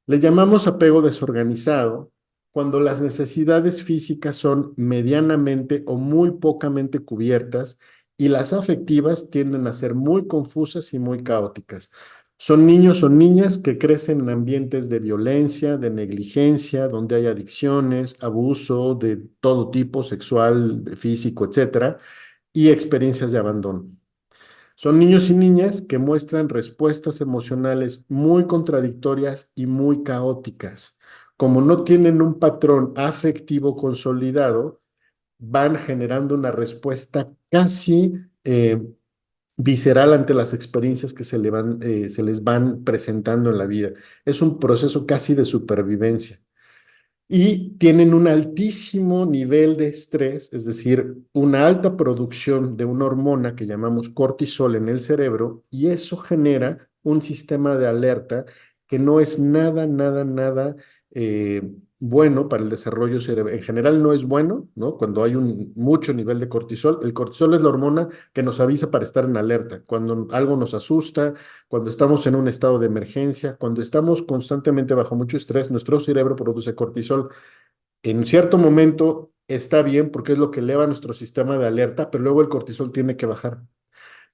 Le llamamos apego desorganizado cuando las necesidades físicas son medianamente o muy pocamente cubiertas y las afectivas tienden a ser muy confusas y muy caóticas. Son niños o niñas que crecen en ambientes de violencia, de negligencia, donde hay adicciones, abuso de todo tipo, sexual, físico, etcétera, y experiencias de abandono. Son niños y niñas que muestran respuestas emocionales muy contradictorias y muy caóticas. Como no tienen un patrón afectivo consolidado, van generando una respuesta casi visceral ante las experiencias que se les van presentando en la vida. Es un proceso casi de supervivencia y tienen un altísimo nivel de estrés, es decir, una alta producción de una hormona que llamamos cortisol en el cerebro, y eso genera un sistema de alerta que no es nada, nada, nada bueno para el desarrollo cerebral. En general no es bueno, ¿no? Cuando hay un mucho nivel de cortisol. El cortisol es la hormona que nos avisa para estar en alerta. Cuando algo nos asusta, cuando estamos en un estado de emergencia, cuando estamos constantemente bajo mucho estrés, nuestro cerebro produce cortisol. En cierto momento está bien porque es lo que eleva nuestro sistema de alerta, pero luego el cortisol tiene que bajar.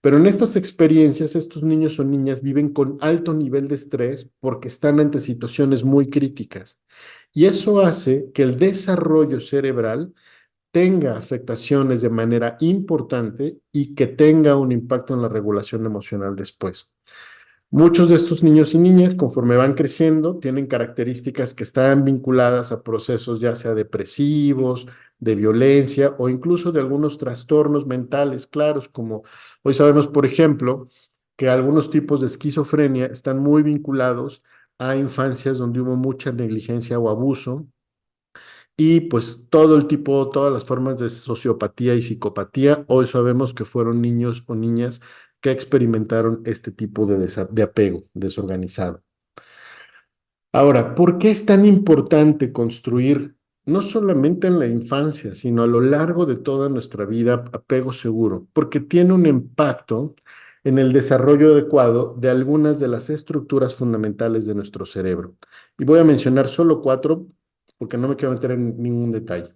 Pero en estas experiencias, estos niños o niñas viven con alto nivel de estrés porque están ante situaciones muy críticas. Y eso hace que el desarrollo cerebral tenga afectaciones de manera importante y que tenga un impacto en la regulación emocional después. Muchos de estos niños y niñas, conforme van creciendo, tienen características que están vinculadas a procesos ya sea depresivos, de violencia o incluso de algunos trastornos mentales claros, como hoy sabemos, por ejemplo, que algunos tipos de esquizofrenia están muy vinculados a infancias donde hubo mucha negligencia o abuso y pues todo el tipo, todas las formas de sociopatía y psicopatía, hoy sabemos que fueron niños o niñas que experimentaron este tipo de apego desorganizado. Ahora, ¿por qué es tan importante construir no solamente en la infancia, sino a lo largo de toda nuestra vida apego seguro? Porque tiene un impacto en el desarrollo adecuado de algunas de las estructuras fundamentales de nuestro cerebro. Y voy a mencionar solo cuatro, porque no me quiero meter en ningún detalle.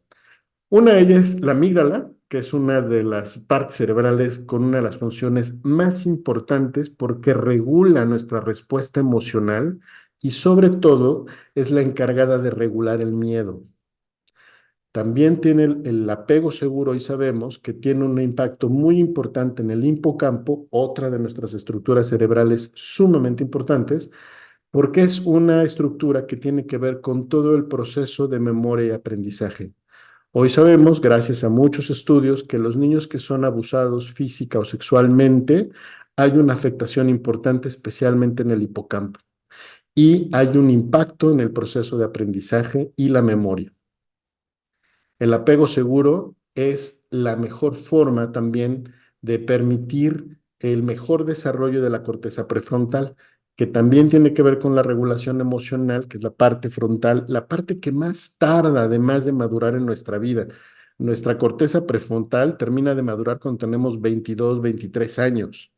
Una de ellas es la amígdala, que es una de las partes cerebrales con una de las funciones más importantes porque regula nuestra respuesta emocional y sobre todo es la encargada de regular el miedo. También tiene el apego seguro y sabemos que tiene un impacto muy importante en el hipocampo, otra de nuestras estructuras cerebrales sumamente importantes, porque es una estructura que tiene que ver con todo el proceso de memoria y aprendizaje. Hoy sabemos, gracias a muchos estudios, que los niños que son abusados física o sexualmente, hay una afectación importante, especialmente en el hipocampo, y hay un impacto en el proceso de aprendizaje y la memoria. El apego seguro es la mejor forma también de permitir el mejor desarrollo de la corteza prefrontal, que también tiene que ver con la regulación emocional, que es la parte frontal, la parte que más tarda, además de madurar en nuestra vida. Nuestra corteza prefrontal termina de madurar cuando tenemos 22, 23 años.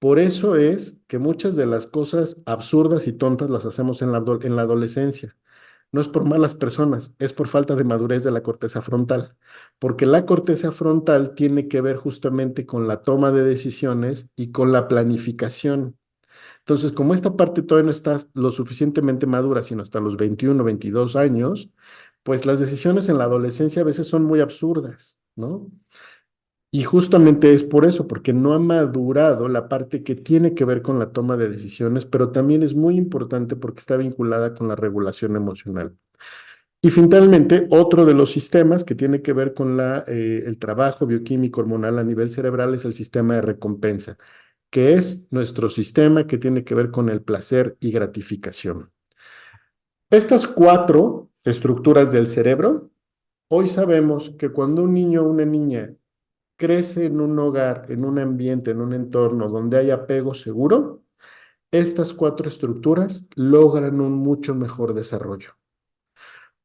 Por eso es que muchas de las cosas absurdas y tontas las hacemos en la adolescencia. No es por malas personas, es por falta de madurez de la corteza frontal, porque la corteza frontal tiene que ver justamente con la toma de decisiones y con la planificación. Entonces, como esta parte todavía no está lo suficientemente madura, sino hasta los 21, 22 años, pues las decisiones en la adolescencia a veces son muy absurdas, ¿no? Y justamente es por eso, porque no ha madurado la parte que tiene que ver con la toma de decisiones, pero también es muy importante porque está vinculada con la regulación emocional. Y finalmente, otro de los sistemas que tiene que ver con el trabajo bioquímico hormonal a nivel cerebral es el sistema de recompensa, que es nuestro sistema que tiene que ver con el placer y gratificación. Estas cuatro estructuras del cerebro, hoy sabemos que cuando un niño o una niña crece en un hogar, en un ambiente, en un entorno donde hay apego seguro, estas cuatro estructuras logran un mucho mejor desarrollo.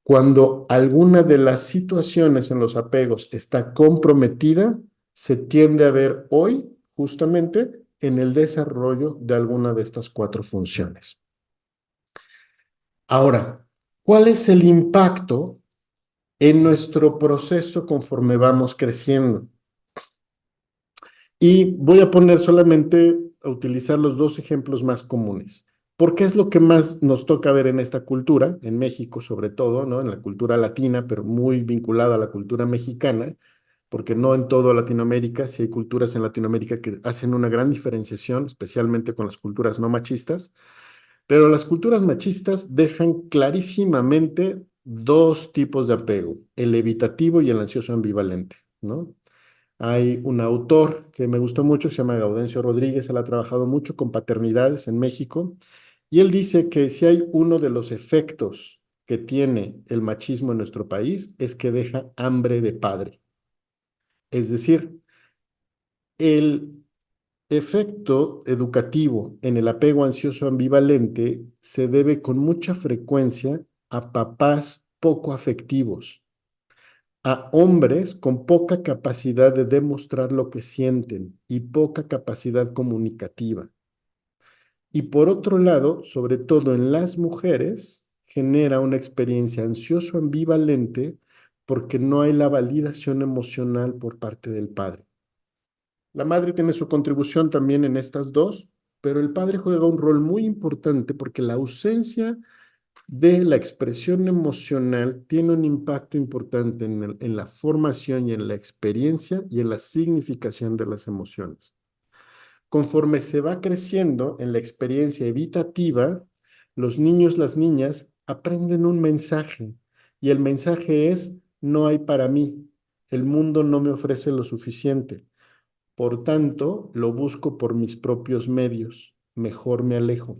Cuando alguna de las situaciones en los apegos está comprometida, se tiende a ver hoy justamente en el desarrollo de alguna de estas cuatro funciones. Ahora, ¿cuál es el impacto en nuestro proceso conforme vamos creciendo? Y voy a poner solamente a utilizar los dos ejemplos más comunes, porque es lo que más nos toca ver en esta cultura, en México sobre todo, ¿no? En la cultura latina, pero muy vinculada a la cultura mexicana, porque no en toda Latinoamérica, sí hay culturas en Latinoamérica que hacen una gran diferenciación, especialmente con las culturas no machistas, pero las culturas machistas dejan clarísimamente dos tipos de apego, el evitativo y el ansioso ambivalente, ¿no? Hay un autor que me gustó mucho, que se llama Gaudencio Rodríguez, él ha trabajado mucho con paternidades en México, y él dice que si hay uno de los efectos que tiene el machismo en nuestro país, es que deja hambre de padre. Es decir, el efecto educativo en el apego ansioso ambivalente se debe con mucha frecuencia a papás poco afectivos, a hombres con poca capacidad de demostrar lo que sienten y poca capacidad comunicativa. Y por otro lado, sobre todo en las mujeres, genera una experiencia ansioso ambivalente porque no hay la validación emocional por parte del padre. La madre tiene su contribución también en estas dos, pero el padre juega un rol muy importante porque la ausencia de la expresión emocional tiene un impacto importante en la formación y en la experiencia y en la significación de las emociones. Conforme se va creciendo en la experiencia evitativa, los niños, las niñas aprenden un mensaje y el mensaje es: no hay para mí, el mundo no me ofrece lo suficiente, por tanto lo busco por mis propios medios, mejor me alejo.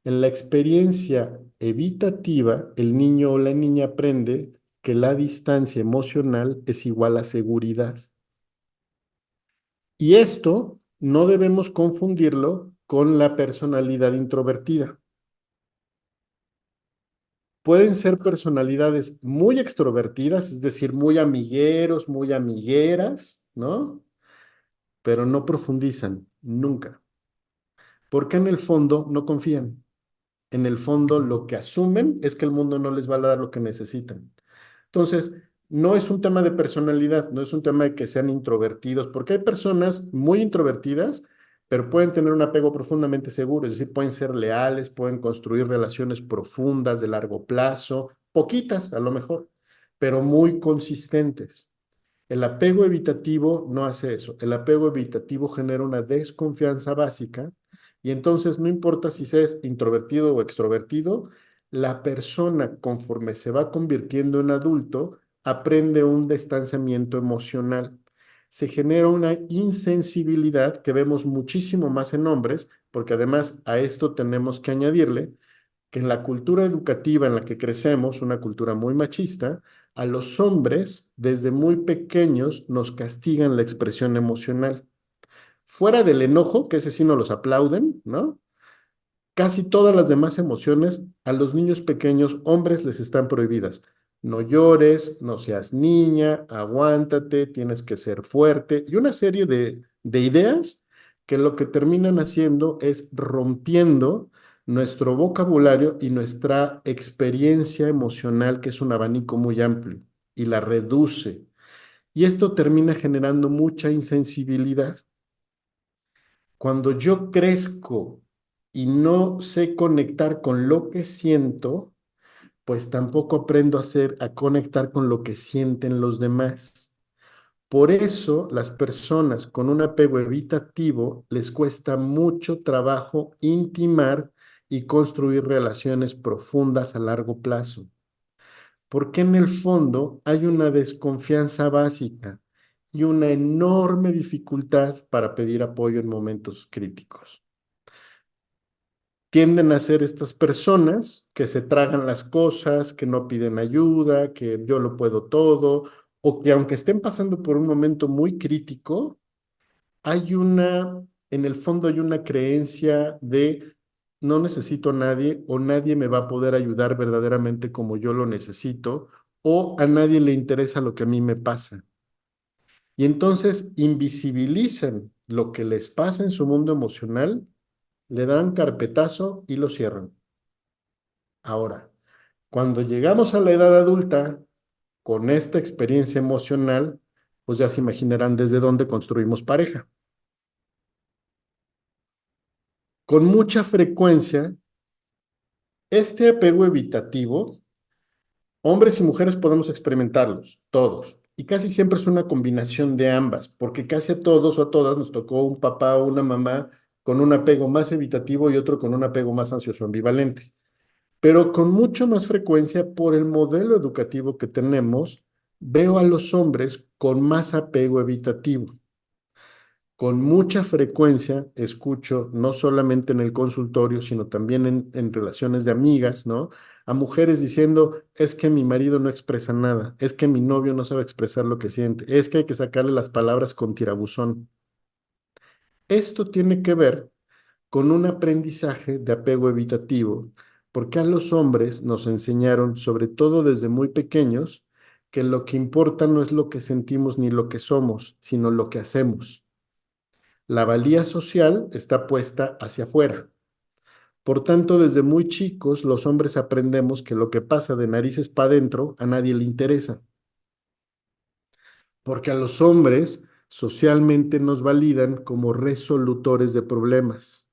En la experiencia evitativa, el niño o la niña aprende que la distancia emocional es igual a seguridad. Y esto no debemos confundirlo con la personalidad introvertida. Pueden ser personalidades muy extrovertidas, es decir, muy amigueros, muy amigueras, ¿no? Pero no profundizan, nunca. Porque en el fondo no confían. En el fondo lo que asumen es que el mundo no les va a dar lo que necesitan. Entonces, no es un tema de personalidad, no es un tema de que sean introvertidos, porque hay personas muy introvertidas, pero pueden tener un apego profundamente seguro, es decir, pueden ser leales, pueden construir relaciones profundas de largo plazo, poquitas a lo mejor, pero muy consistentes. El apego evitativo no hace eso. El apego evitativo genera una desconfianza básica y entonces no importa si seas introvertido o extrovertido, la persona conforme se va convirtiendo en adulto aprende un distanciamiento emocional. Se genera una insensibilidad que vemos muchísimo más en hombres, porque además a esto tenemos que añadirle que en la cultura educativa en la que crecemos, una cultura muy machista, a los hombres desde muy pequeños nos castigan la expresión emocional. Fuera del enojo, que ese sí no los aplauden, ¿no? Casi todas las demás emociones a los niños pequeños, hombres, les están prohibidas. No llores, no seas niña, aguántate, tienes que ser fuerte y una serie de ideas que lo que terminan haciendo es rompiendo nuestro vocabulario y nuestra experiencia emocional, que es un abanico muy amplio, y la reduce. Y esto termina generando mucha insensibilidad. Cuando yo crezco y no sé conectar con lo que siento, pues tampoco aprendo a conectar con lo que sienten los demás. Por eso las personas con un apego evitativo les cuesta mucho trabajo intimar y construir relaciones profundas a largo plazo, porque en el fondo hay una desconfianza básica y una enorme dificultad para pedir apoyo en momentos críticos. Tienden a ser estas personas que se tragan las cosas, que no piden ayuda, que yo lo puedo todo, o que aunque estén pasando por un momento muy crítico, en el fondo hay una creencia de no necesito a nadie o nadie me va a poder ayudar verdaderamente como yo lo necesito o a nadie le interesa lo que a mí me pasa. Y entonces invisibilizan lo que les pasa en su mundo emocional, le dan carpetazo y lo cierran. Ahora, cuando llegamos a la edad adulta con esta experiencia emocional, pues ya se imaginarán desde dónde construimos pareja. Con mucha frecuencia, este apego evitativo, hombres y mujeres podemos experimentarlos, todos. Y casi siempre es una combinación de ambas, porque casi a todos o a todas nos tocó un papá o una mamá con un apego más evitativo y otro con un apego más ansioso ambivalente. Pero con mucha más frecuencia, por el modelo educativo que tenemos, veo a los hombres con más apego evitativo. Con mucha frecuencia escucho, no solamente en el consultorio, sino también en relaciones de amigas, ¿no? A mujeres diciendo, es que mi marido no expresa nada, es que mi novio no sabe expresar lo que siente, es que hay que sacarle las palabras con tirabuzón. Esto tiene que ver con un aprendizaje de apego evitativo, porque a los hombres nos enseñaron, sobre todo desde muy pequeños, que lo que importa no es lo que sentimos ni lo que somos, sino lo que hacemos. La valía social está puesta hacia afuera. Por tanto, desde muy chicos, los hombres aprendemos que lo que pasa de narices para adentro a nadie le interesa, porque a los hombres socialmente nos validan como resolutores de problemas,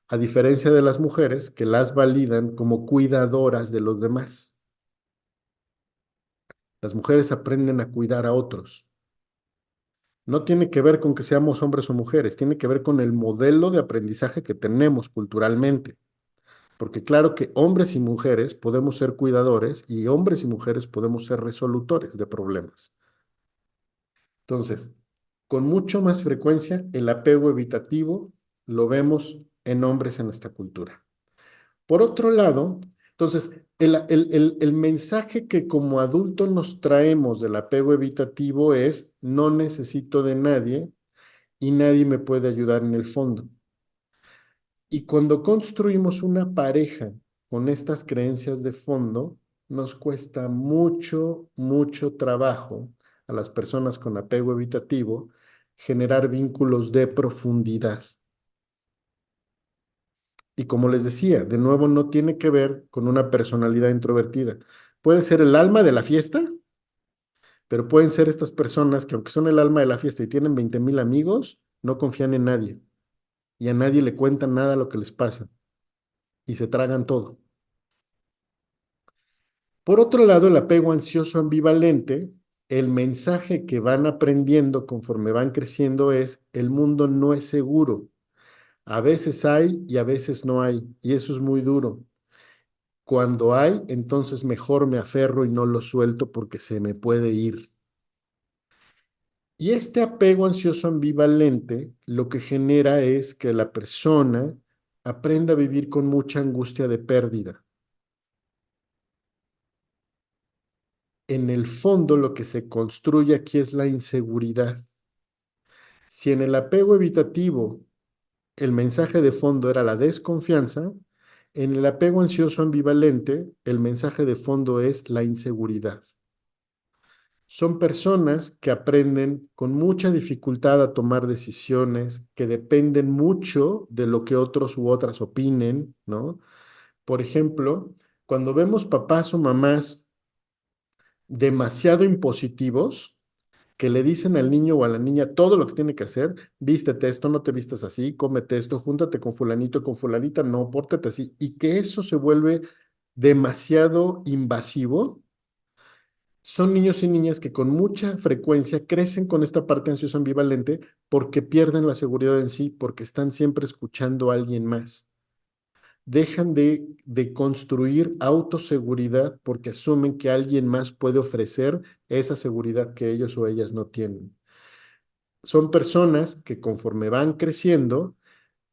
a diferencia de las mujeres que las validan como cuidadoras de los demás. Las mujeres aprenden a cuidar a otros. No tiene que ver con que seamos hombres o mujeres, tiene que ver con el modelo de aprendizaje que tenemos culturalmente. Porque claro que hombres y mujeres podemos ser cuidadores y hombres y mujeres podemos ser resolutores de problemas. Entonces, con mucho más frecuencia, el apego evitativo lo vemos en hombres en esta cultura. Por otro lado, entonces, el mensaje que como adultos nos traemos del apego evitativo es, no necesito de nadie y nadie me puede ayudar en el fondo. Y cuando construimos una pareja con estas creencias de fondo, nos cuesta mucho, mucho trabajo a las personas con apego evitativo generar vínculos de profundidad. Y como les decía, de nuevo no tiene que ver con una personalidad introvertida. Puede ser el alma de la fiesta, pero pueden ser estas personas que aunque son el alma de la fiesta y tienen 20,000 amigos, no confían en nadie y a nadie le cuentan nada lo que les pasa y se tragan todo. Por otro lado, el apego ansioso ambivalente, el mensaje que van aprendiendo conforme van creciendo es, el mundo no es seguro. A veces hay y a veces no hay, y eso es muy duro. Cuando hay, entonces mejor me aferro y no lo suelto porque se me puede ir. Y este apego ansioso ambivalente lo que genera es que la persona aprenda a vivir con mucha angustia de pérdida. En el fondo lo que se construye aquí es la inseguridad. Si en el apego evitativo el mensaje de fondo era la desconfianza, en el apego ansioso ambivalente el mensaje de fondo es la inseguridad. Son personas que aprenden con mucha dificultad a tomar decisiones, que dependen mucho de lo que otros u otras opinen, ¿no? Por ejemplo, cuando vemos papás o mamás demasiado impositivos, que le dicen al niño o a la niña todo lo que tiene que hacer, vístete esto, no te vistas así, cómete esto, júntate con fulanito, con fulanita, no, pórtate así, y que eso se vuelve demasiado invasivo, son niños y niñas que con mucha frecuencia crecen con esta parte ansiosa ambivalente porque pierden la seguridad en sí, porque están siempre escuchando a alguien más. Dejan de construir autoseguridad porque asumen que alguien más puede ofrecer esa seguridad que ellos o ellas no tienen. Son personas que conforme van creciendo,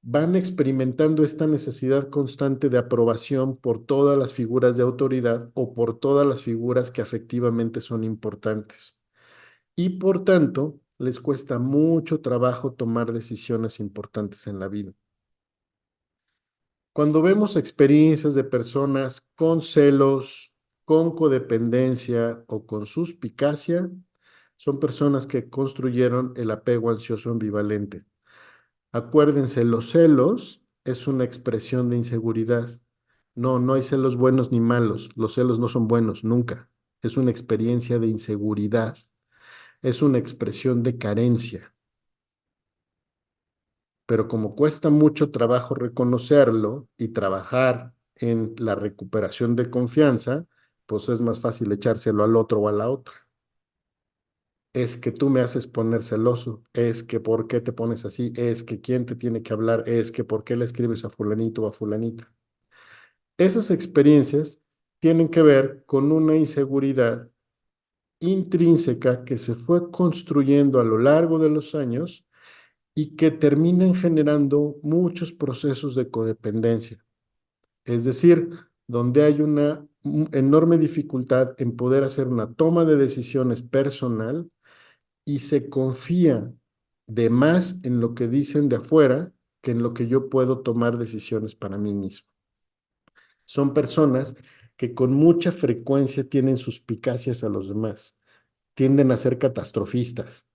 van experimentando esta necesidad constante de aprobación por todas las figuras de autoridad o por todas las figuras que afectivamente son importantes. Y por tanto, les cuesta mucho trabajo tomar decisiones importantes en la vida. Cuando vemos experiencias de personas con celos, con codependencia o con suspicacia, son personas que construyeron el apego ansioso ambivalente. Acuérdense, los celos es una expresión de inseguridad. No, no hay celos buenos ni malos. Los celos no son buenos, nunca. Es una experiencia de inseguridad. Es una expresión de carencia. Pero como cuesta mucho trabajo reconocerlo y trabajar en la recuperación de confianza, pues es más fácil echárselo al otro o a la otra. Es que tú me haces poner celoso, es que por qué te pones así, es que quién te tiene que hablar, es que por qué le escribes a fulanito o a fulanita. Esas experiencias tienen que ver con una inseguridad intrínseca que se fue construyendo a lo largo de los años y que terminan generando muchos procesos de codependencia. Es decir, donde hay una enorme dificultad en poder hacer una toma de decisiones personal y se confía de más en lo que dicen de afuera que en lo que yo puedo tomar decisiones para mí mismo. Son personas que con mucha frecuencia tienen suspicacias a los demás, tienden a ser catastrofistas.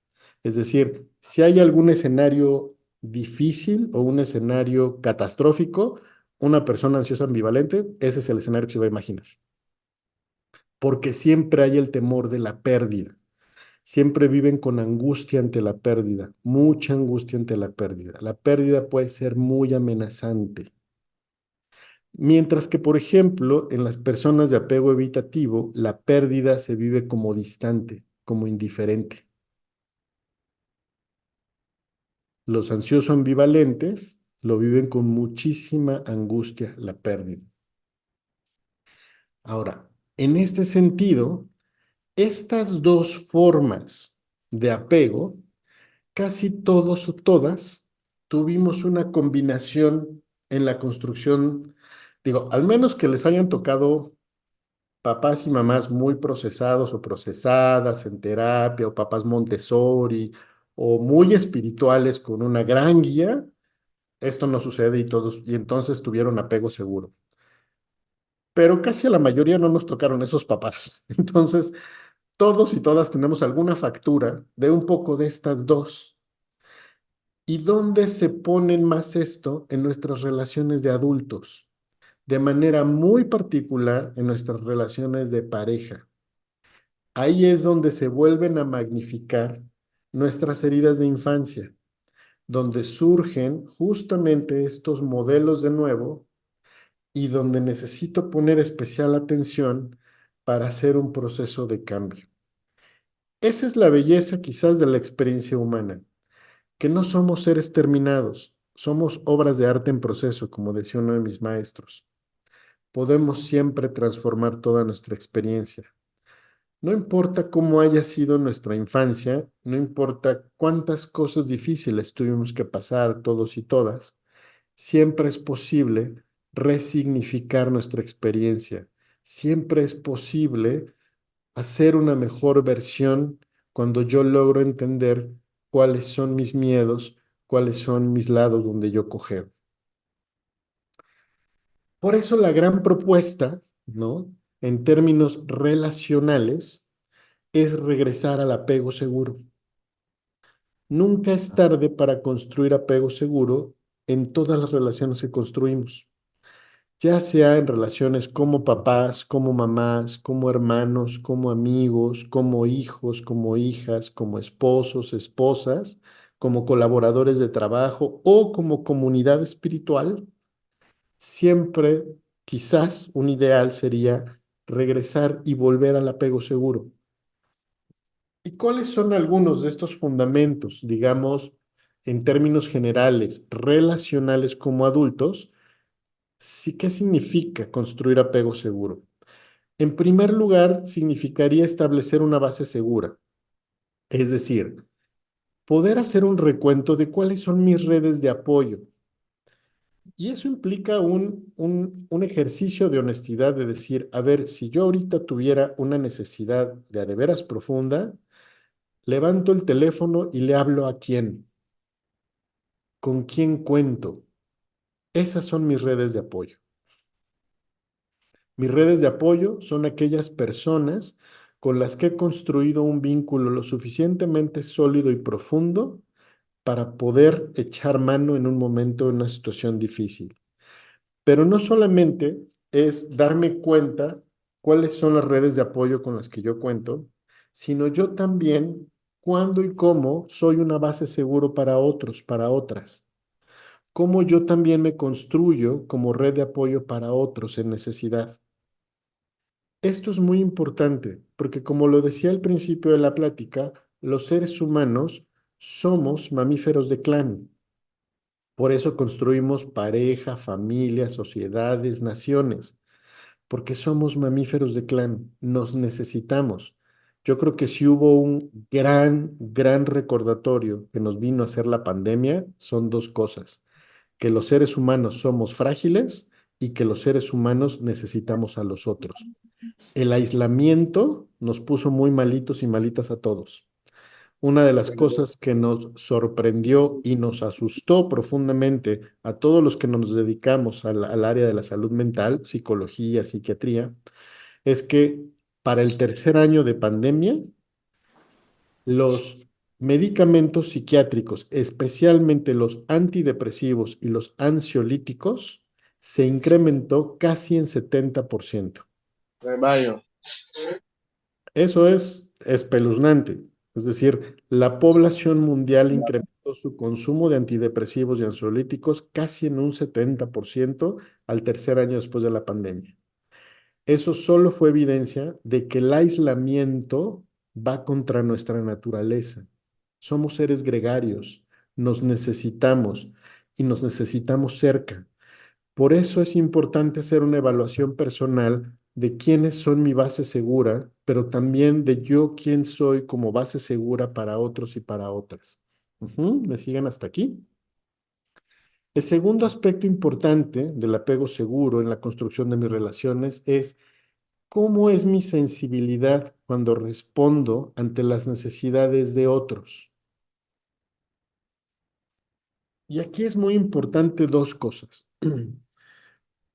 Es decir, si hay algún escenario difícil o un escenario catastrófico, una persona ansiosa ambivalente, ese es el escenario que se va a imaginar. Porque siempre hay el temor de la pérdida. Siempre viven con angustia ante la pérdida, mucha angustia ante la pérdida. La pérdida puede ser muy amenazante. Mientras que, por ejemplo, en las personas de apego evitativo, la pérdida se vive como distante, como indiferente. Los ansiosos ambivalentes lo viven con muchísima angustia, la pérdida. Ahora, en este sentido, estas dos formas de apego, casi todos o todas tuvimos una combinación en la construcción, digo, al menos que les hayan tocado papás y mamás muy procesados o procesadas en terapia, o papás Montessori, o muy espirituales con una gran guía, esto no sucede y entonces tuvieron apego seguro. Pero casi a la mayoría no nos tocaron esos papás. Entonces, todos y todas tenemos alguna factura de un poco de estas dos. ¿Y dónde se ponen más esto? En nuestras relaciones de adultos, de manera muy particular en nuestras relaciones de pareja. Ahí es donde se vuelven a magnificar nuestras heridas de infancia, donde surgen justamente estos modelos de nuevo y donde necesito poner especial atención para hacer un proceso de cambio. Esa es la belleza quizás de la experiencia humana, que no somos seres terminados, somos obras de arte en proceso, como decía uno de mis maestros. Podemos siempre transformar toda nuestra experiencia. No importa cómo haya sido nuestra infancia, no importa cuántas cosas difíciles tuvimos que pasar todos y todas, siempre es posible resignificar nuestra experiencia. Siempre es posible hacer una mejor versión cuando yo logro entender cuáles son mis miedos, cuáles son mis lados donde yo cojeo. Por eso la gran propuesta, ¿no? En términos relacionales, es regresar al apego seguro. Nunca es tarde para construir apego seguro en todas las relaciones que construimos, ya sea en relaciones como papás, como mamás, como hermanos, como amigos, como hijos, como hijas, como esposos, esposas, como colaboradores de trabajo o como comunidad espiritual. Siempre, quizás un ideal sería regresar y volver al apego seguro. ¿Y cuáles son algunos de estos fundamentos, digamos, en términos generales, relacionales como adultos? Sí, ¿qué significa construir apego seguro? En primer lugar, significaría establecer una base segura, es decir, poder hacer un recuento de cuáles son mis redes de apoyo. Y eso implica un ejercicio de honestidad de decir, a ver, si yo ahorita tuviera una necesidad de veras profunda, levanto el teléfono y le hablo a quién, con quién cuento, Esas son mis redes de apoyo. Mis redes de apoyo son aquellas personas con las que he construido un vínculo lo suficientemente sólido y profundo para poder echar mano en un momento, en una situación difícil. Pero no solamente es darme cuenta cuáles son las redes de apoyo con las que yo cuento, sino yo también cuándo y cómo soy una base seguro para otros, para otras. Cómo yo también me construyo como red de apoyo para otros en necesidad. Esto es muy importante porque como lo decía al principio de la plática, los seres humanos somos mamíferos de clan. Por eso construimos pareja, familia, sociedades, naciones, porque somos mamíferos de clan, nos necesitamos. Yo creo que si hubo un gran recordatorio que nos vino a hacer la pandemia, son dos cosas, que los seres humanos somos frágiles y que los seres humanos necesitamos a los otros. El aislamiento nos puso muy malitos y malitas a todos. Una de las cosas que nos sorprendió y nos asustó profundamente a todos los que nos dedicamos al área de la salud mental, psicología, psiquiatría, es que para el tercer año de pandemia, los medicamentos psiquiátricos, especialmente los antidepresivos y los ansiolíticos, se incrementó casi en 70%. Eso es espeluznante. Es decir, la población mundial incrementó su consumo de antidepresivos y ansiolíticos casi en un 70% al tercer año después de la pandemia. Eso solo fue evidencia de que el aislamiento va contra nuestra naturaleza. Somos seres gregarios, nos necesitamos y nos necesitamos cerca. Por eso es importante hacer una evaluación personal de quiénes son mi base segura, pero también de yo quién soy como base segura para otros y para otras. ¿Me siguen hasta aquí? El segundo aspecto importante del apego seguro en la construcción de mis relaciones es cómo es mi sensibilidad cuando respondo ante las necesidades de otros. Y aquí es muy importante dos cosas.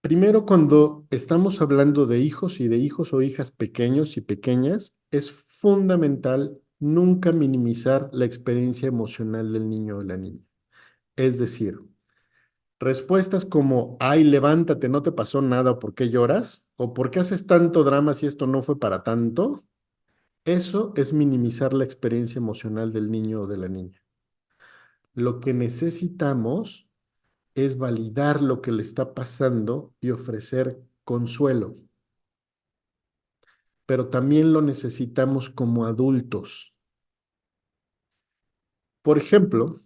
Primero, cuando estamos hablando de hijos y de hijos o hijas pequeños y pequeñas, es fundamental nunca minimizar la experiencia emocional del niño o la niña. Es decir, respuestas como, ay, levántate, no te pasó nada, ¿por qué lloras? ¿O por qué haces tanto drama si esto no fue para tanto? Eso es minimizar la experiencia emocional del niño o de la niña. Lo que necesitamos es validar lo que le está pasando y ofrecer consuelo, pero también lo necesitamos como adultos. Por ejemplo,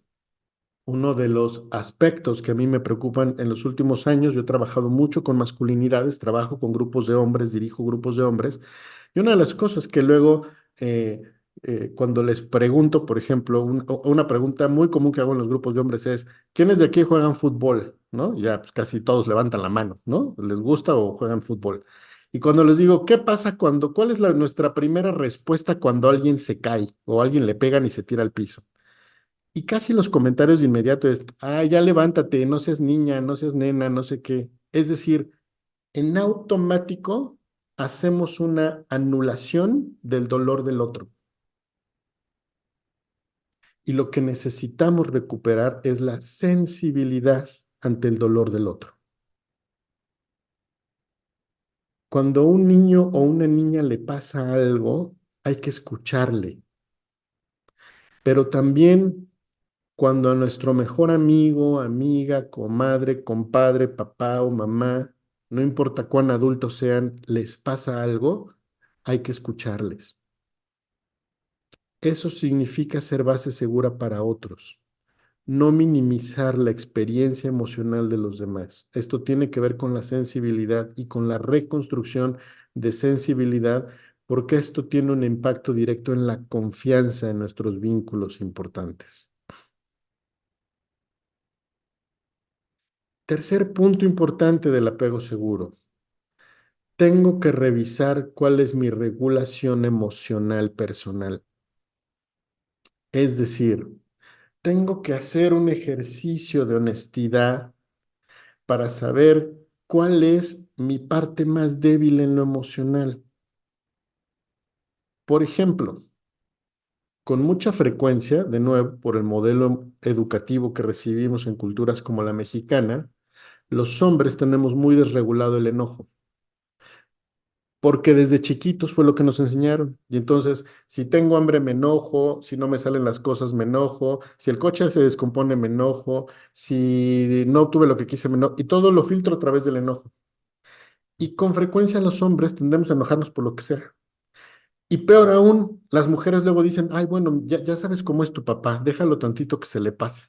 uno de los aspectos que a mí me preocupan en los últimos años, yo he trabajado mucho con masculinidades, trabajo con grupos de hombres, dirijo grupos de hombres, y una de las cosas que luego, eh, cuando les pregunto, por ejemplo, una pregunta muy común que hago en los grupos de hombres es, ¿quiénes de aquí juegan fútbol? ¿No? Y ya pues, casi todos levantan la mano, ¿no? ¿Les gusta o juegan fútbol? Y cuando les digo, ¿qué pasa cuál es nuestra primera respuesta cuando alguien se cae o alguien le pegan y se tira al piso? Y casi los comentarios de inmediato es, ah, ya levántate, no seas niña, no seas nena, no sé qué. Es decir, en automático hacemos una anulación del dolor del otro. Y lo que necesitamos recuperar es la sensibilidad ante el dolor del otro. Cuando a un niño o una niña le pasa algo, hay que escucharle, pero también cuando a nuestro mejor amigo, amiga, comadre, compadre, papá o mamá, no importa cuán adultos sean, les pasa algo, hay que escucharles. Eso significa ser base segura para otros, no minimizar la experiencia emocional de los demás. Esto tiene que ver con la sensibilidad y con la reconstrucción de sensibilidad, porque esto tiene un impacto directo en la confianza en nuestros vínculos importantes. Tercer punto importante del apego seguro. Tengo que revisar cuál es mi regulación emocional personal. Es decir, tengo que hacer un ejercicio de honestidad para saber cuál es mi parte más débil en lo emocional. Por ejemplo, con mucha frecuencia, de nuevo, por el modelo educativo que recibimos en culturas como la mexicana, los hombres tenemos muy desregulado el enojo, porque desde chiquitos fue lo que nos enseñaron. Y entonces, si tengo hambre, me enojo, si no me salen las cosas, me enojo, si el coche se descompone, me enojo, si no obtuve lo que quise, me enojo, y todo lo filtro a través del enojo. Y con frecuencia los hombres tendemos a enojarnos por lo que sea. Y peor aún, las mujeres luego dicen, ay, bueno, ya sabes cómo es tu papá, déjalo tantito que se le pase.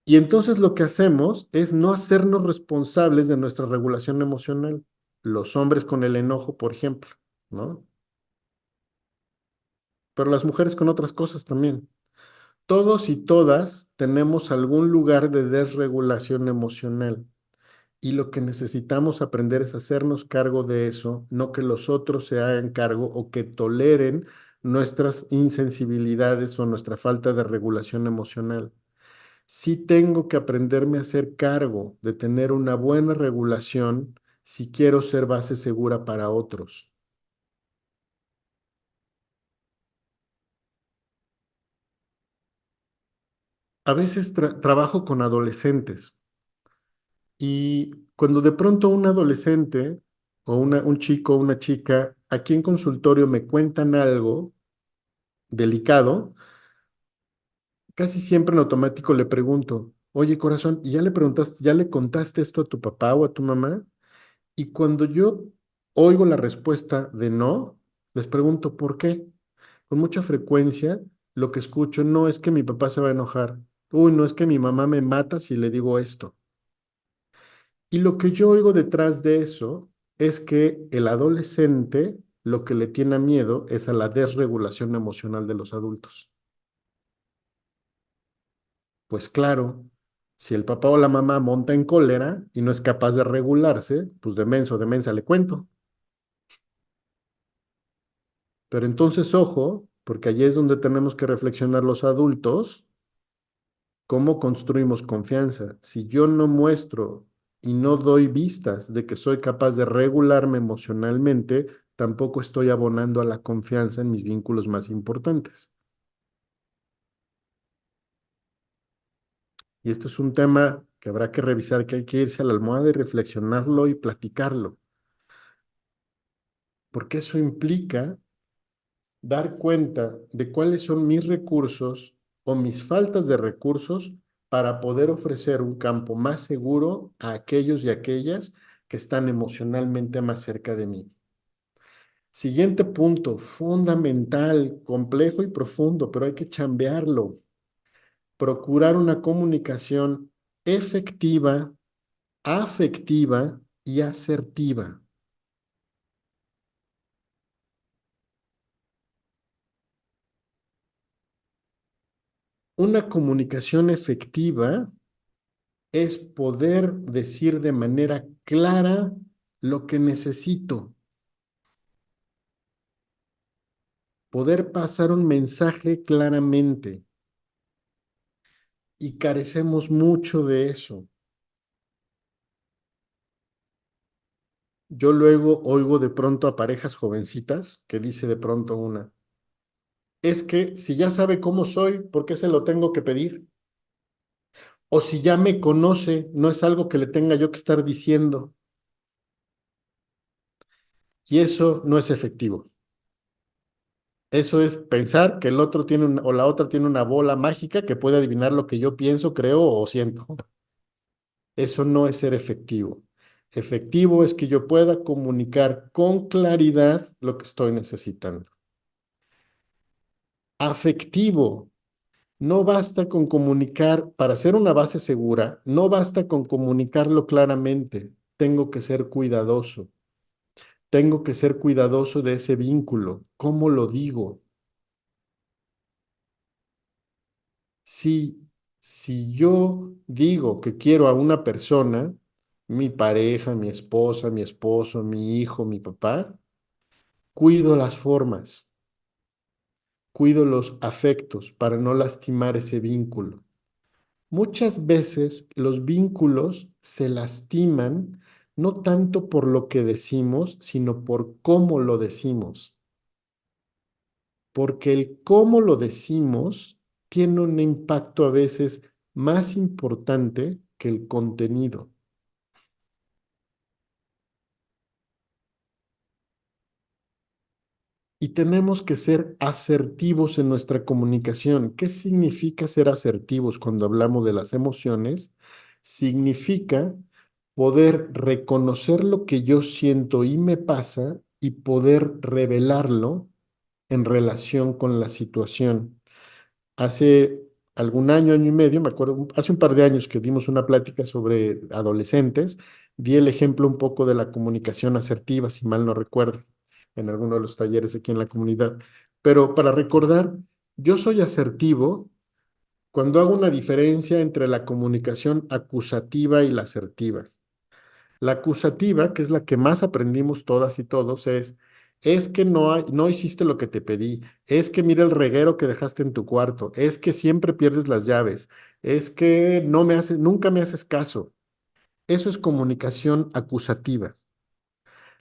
Y entonces lo que hacemos es no hacernos responsables de nuestra regulación emocional. Los hombres con el enojo, por ejemplo, ¿no? Pero las mujeres con otras cosas también. Todos y todas tenemos algún lugar de desregulación emocional. Y lo que necesitamos aprender es hacernos cargo de eso, no que los otros se hagan cargo o que toleren nuestras insensibilidades o nuestra falta de regulación emocional. Sí tengo que aprenderme a hacer cargo de tener una buena regulación si quiero ser base segura para otros. A veces trabajo con adolescentes y cuando de pronto un adolescente o un chico o una chica aquí en consultorio me cuentan algo delicado, casi siempre en automático le pregunto, oye corazón, ¿y ya le preguntaste, ya le contaste esto a tu papá o a tu mamá? Y cuando yo oigo la respuesta de no, les pregunto por qué. Con mucha frecuencia lo que escucho no es que mi papá se va a enojar. Uy, no es que mi mamá me mata si le digo esto. Y lo que yo oigo detrás de eso es que el adolescente lo que le tiene miedo es a la desregulación emocional de los adultos. Pues claro, si el papá o la mamá monta en cólera y no es capaz de regularse, pues de menso, de mensa le cuento. Pero entonces, ojo, porque allí es donde tenemos que reflexionar los adultos, cómo construimos confianza. Si yo no muestro y no doy vistas de que soy capaz de regularme emocionalmente, tampoco estoy abonando a la confianza en mis vínculos más importantes. Y este es un tema que habrá que revisar, que hay que irse a la almohada y reflexionarlo y platicarlo, porque eso implica dar cuenta de cuáles son mis recursos o mis faltas de recursos para poder ofrecer un campo más seguro a aquellos y aquellas que están emocionalmente más cerca de mí. Siguiente punto, fundamental, complejo y profundo, pero hay que chambearlo. Procurar una comunicación efectiva, afectiva y asertiva. Una comunicación efectiva es poder decir de manera clara lo que necesito, poder pasar un mensaje claramente. Y carecemos mucho de eso. Yo luego oigo de pronto a parejas jovencitas que dice de pronto una, es que si ya sabe cómo soy, ¿por qué se lo tengo que pedir? O si ya me conoce, no es algo que le tenga yo que estar diciendo. Y eso no es efectivo. Eso es pensar que el otro tiene o la otra tiene una bola mágica que puede adivinar lo que yo pienso, creo o siento. Eso no es ser efectivo. Efectivo es que yo pueda comunicar con claridad lo que estoy necesitando. Afectivo. No basta con comunicar, para ser una base segura, no basta con comunicarlo claramente. Tengo que ser cuidadoso. Tengo que ser cuidadoso de ese vínculo. ¿Cómo lo digo? Si, si yo digo que quiero a una persona, mi pareja, mi esposa, mi esposo, mi hijo, mi papá, cuido las formas, cuido los afectos para no lastimar ese vínculo. Muchas veces los vínculos se lastiman no tanto por lo que decimos, sino por cómo lo decimos. Porque el cómo lo decimos tiene un impacto a veces más importante que el contenido. Y tenemos que ser asertivos en nuestra comunicación. ¿Qué significa ser asertivos cuando hablamos de las emociones? Significa poder reconocer lo que yo siento y me pasa y poder revelarlo en relación con la situación. Hace algún año, año y medio, me acuerdo, hace un par de años que dimos una plática sobre adolescentes, di el ejemplo un poco de la comunicación asertiva, si mal no recuerdo, en alguno de los talleres aquí en la comunidad. Pero para recordar, yo soy asertivo cuando hago una diferencia entre la comunicación acusativa y la asertiva. La acusativa, que es la que más aprendimos todas y todos, es que no hiciste lo que te pedí, es que mira el reguero que dejaste en tu cuarto, es que siempre pierdes las llaves, es que nunca me haces caso. Eso es comunicación acusativa.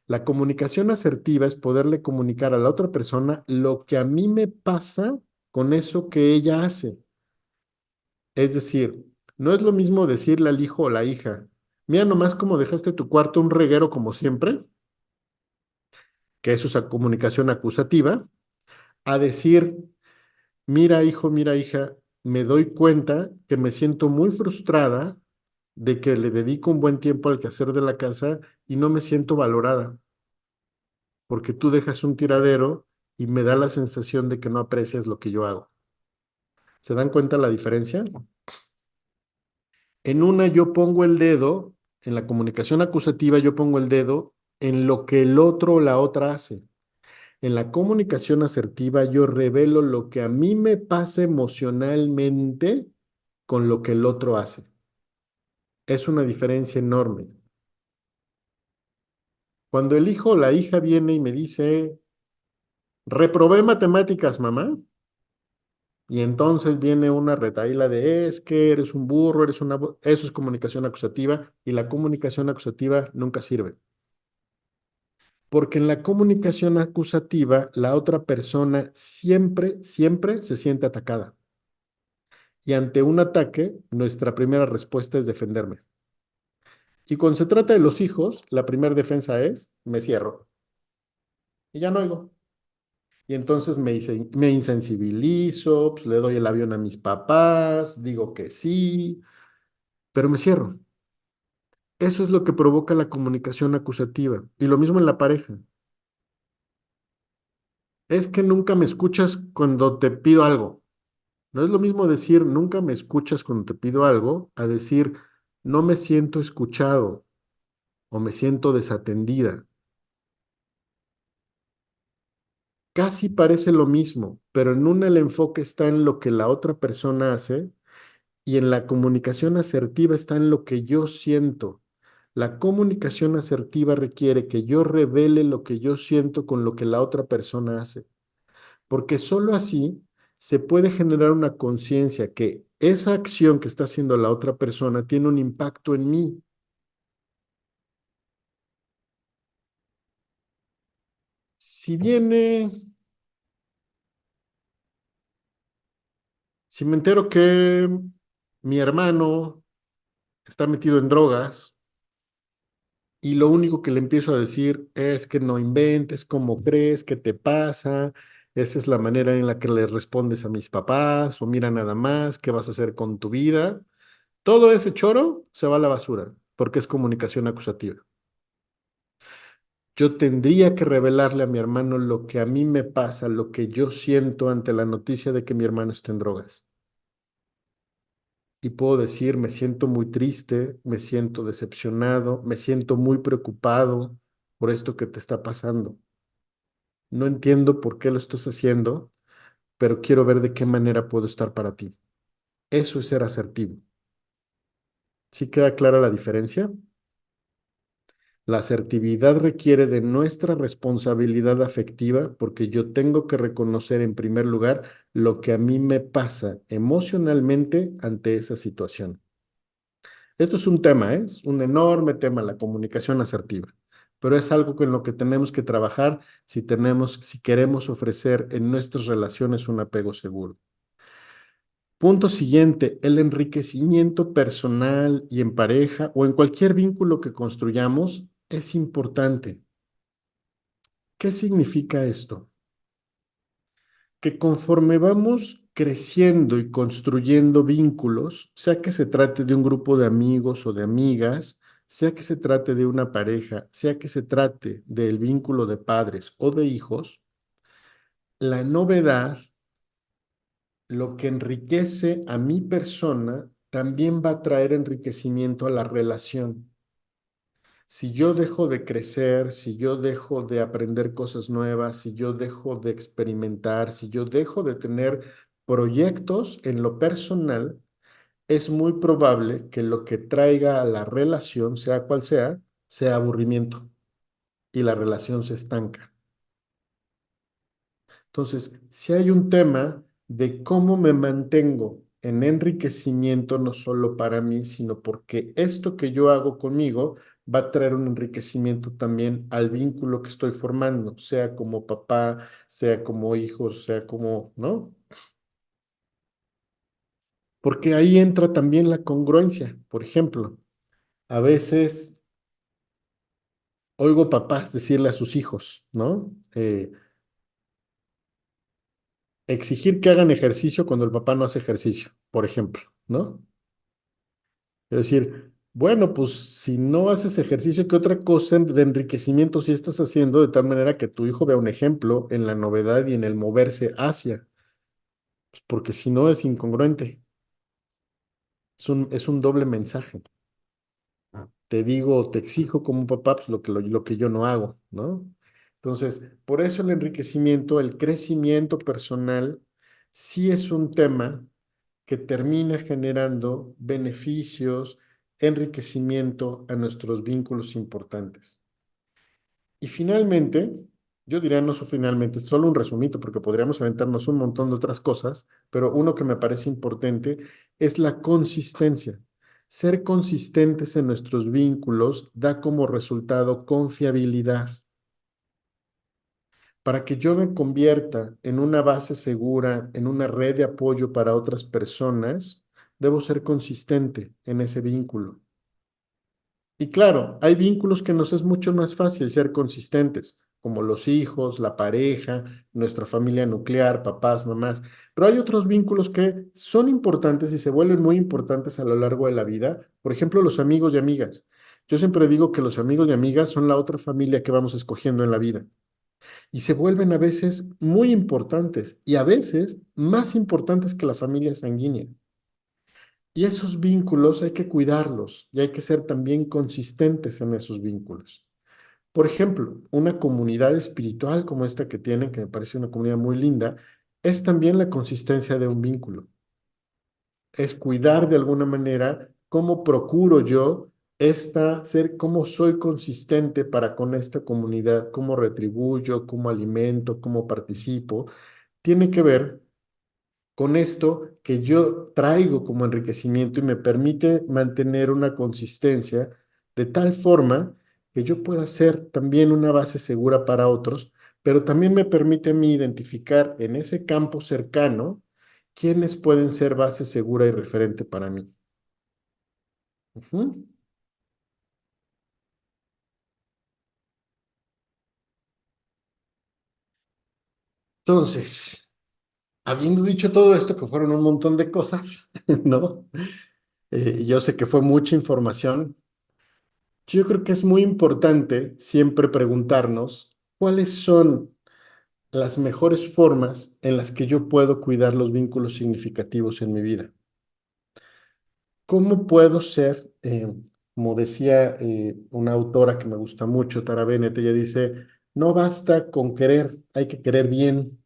La comunicación asertiva es poderle comunicar a la otra persona lo que a mí me pasa con eso que ella hace. Es decir, no es lo mismo decirle al hijo o la hija, mira nomás cómo dejaste tu cuarto un reguero como siempre, que es esa comunicación acusativa, a decir, mira hijo, mira hija, me doy cuenta que me siento muy frustrada de que le dedico un buen tiempo al quehacer de la casa y no me siento valorada, porque tú dejas un tiradero y me da la sensación de que no aprecias lo que yo hago. ¿Se dan cuenta la diferencia? En una yo pongo el dedo, en la comunicación acusativa yo pongo el dedo en lo que el otro o la otra hace. En la comunicación asertiva yo revelo lo que a mí me pasa emocionalmente con lo que el otro hace. Es una diferencia enorme. Cuando el hijo o la hija viene y me dice, reprobé matemáticas, mamá, y entonces viene una retahíla de, es que eres un burro, Eso es comunicación acusativa y la comunicación acusativa nunca sirve. Porque en la comunicación acusativa la otra persona siempre, siempre se siente atacada. Y ante un ataque, nuestra primera respuesta es defenderme. Y cuando se trata de los hijos, la primera defensa es, me cierro. Y ya no oigo. Y entonces me insensibilizo, pues le doy el avión a mis papás, digo que sí, pero me cierro. Eso es lo que provoca la comunicación acusativa. Y lo mismo en la pareja. Es que nunca me escuchas cuando te pido algo. No es lo mismo decir nunca me escuchas cuando te pido algo a decir no me siento escuchado o me siento desatendida. Casi parece lo mismo, pero en una el enfoque está en lo que la otra persona hace y en la comunicación asertiva está en lo que yo siento. La comunicación asertiva requiere que yo revele lo que yo siento con lo que la otra persona hace, porque solo así se puede generar una conciencia que esa acción que está haciendo la otra persona tiene un impacto en mí. Si viene, si me entero que mi hermano está metido en drogas y lo único que le empiezo a decir es que no inventes, ¿cómo crees? ¿Qué te pasa? Esa es la manera en la que le respondes a mis papás, o mira nada más, ¿qué vas a hacer con tu vida? Todo ese choro se va a la basura, porque es comunicación acusativa. Yo tendría que revelarle a mi hermano lo que a mí me pasa, lo que yo siento ante la noticia de que mi hermano está en drogas. Y puedo decir, me siento muy triste, me siento decepcionado, me siento muy preocupado por esto que te está pasando. No entiendo por qué lo estás haciendo, pero quiero ver de qué manera puedo estar para ti. Eso es ser asertivo. ¿Sí queda clara la diferencia? La asertividad requiere de nuestra responsabilidad afectiva porque yo tengo que reconocer en primer lugar lo que a mí me pasa emocionalmente ante esa situación. Esto es un tema, ¿eh? Es un enorme tema, la comunicación asertiva, pero es algo con lo que tenemos que trabajar si queremos ofrecer en nuestras relaciones un apego seguro. Punto siguiente, el enriquecimiento personal y en pareja o en cualquier vínculo que construyamos es importante. ¿Qué significa esto? Que conforme vamos creciendo y construyendo vínculos, sea que se trate de un grupo de amigos o de amigas, sea que se trate de una pareja, sea que se trate del vínculo de padres o de hijos, la novedad, lo que enriquece a mi persona, también va a traer enriquecimiento a la relación. Si yo dejo de crecer, si yo dejo de aprender cosas nuevas, si yo dejo de experimentar, si yo dejo de tener proyectos en lo personal, es muy probable que lo que traiga a la relación, sea cual sea aburrimiento y la relación se estanca. Entonces, si hay un tema de cómo me mantengo en enriquecimiento, no solo para mí, sino porque esto que yo hago conmigo va a traer un enriquecimiento también al vínculo que estoy formando, sea como papá, sea como hijo, sea como, ¿no? Porque ahí entra también la congruencia. Por ejemplo, a veces oigo papás decirle a sus hijos, ¿no? Exigir que hagan ejercicio cuando el papá no hace ejercicio, por ejemplo, ¿no? Es decir, bueno, pues si no haces ejercicio, ¿qué otra cosa de enriquecimiento sí estás haciendo de tal manera que tu hijo vea un ejemplo en la novedad y en el moverse hacia? Pues porque si no es incongruente, es un doble mensaje. Te digo, te exijo como papá, pues lo que yo no hago, ¿no? Entonces, por eso el enriquecimiento, el crecimiento personal, sí es un tema que termina generando beneficios, enriquecimiento a nuestros vínculos importantes. Y finalmente, yo diría no finalmente, es solo un resumito porque podríamos aventarnos un montón de otras cosas, pero uno que me parece importante es la consistencia. Ser consistentes en nuestros vínculos da como resultado confiabilidad. Para que yo me convierta en una base segura, en una red de apoyo para otras personas, debo ser consistente en ese vínculo. Y claro, hay vínculos que nos es mucho más fácil ser consistentes, como los hijos, la pareja, nuestra familia nuclear, papás, mamás, pero hay otros vínculos que son importantes y se vuelven muy importantes a lo largo de la vida, por ejemplo, los amigos y amigas. Yo siempre digo que los amigos y amigas son la otra familia que vamos escogiendo en la vida y se vuelven a veces muy importantes y a veces más importantes que la familia sanguínea. Y esos vínculos hay que cuidarlos y hay que ser también consistentes en esos vínculos. Por ejemplo, una comunidad espiritual como esta que tienen, que me parece una comunidad muy linda, es también la consistencia de un vínculo. Es cuidar de alguna manera cómo procuro yo cómo soy consistente para con esta comunidad, cómo retribuyo, cómo alimento, cómo participo. Tiene que ver con esto que yo traigo como enriquecimiento y me permite mantener una consistencia de tal forma que yo pueda ser también una base segura para otros, pero también me permite a mí identificar en ese campo cercano quiénes pueden ser base segura y referente para mí. Ujú. Entonces, habiendo dicho todo esto, que fueron un montón de cosas, ¿no? Yo sé que fue mucha información. Yo creo que es muy importante siempre preguntarnos cuáles son las mejores formas en las que yo puedo cuidar los vínculos significativos en mi vida. ¿Cómo puedo ser, como decía una autora que me gusta mucho, Tara Bennett, ella dice, no basta con querer, hay que querer bien.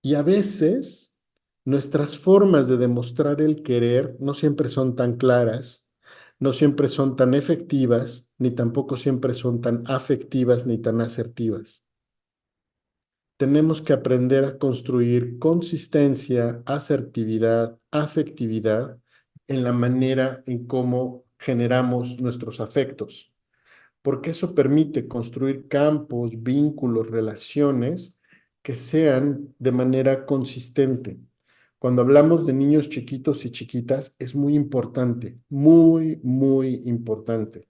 Y a veces nuestras formas de demostrar el querer no siempre son tan claras, no siempre son tan efectivas, ni tampoco siempre son tan afectivas ni tan asertivas. Tenemos que aprender a construir consistencia, asertividad, afectividad en la manera en cómo generamos nuestros afectos, porque eso permite construir campos, vínculos, relaciones que sean de manera consistente. Cuando hablamos de niños chiquitos y chiquitas, es muy importante, muy, muy importante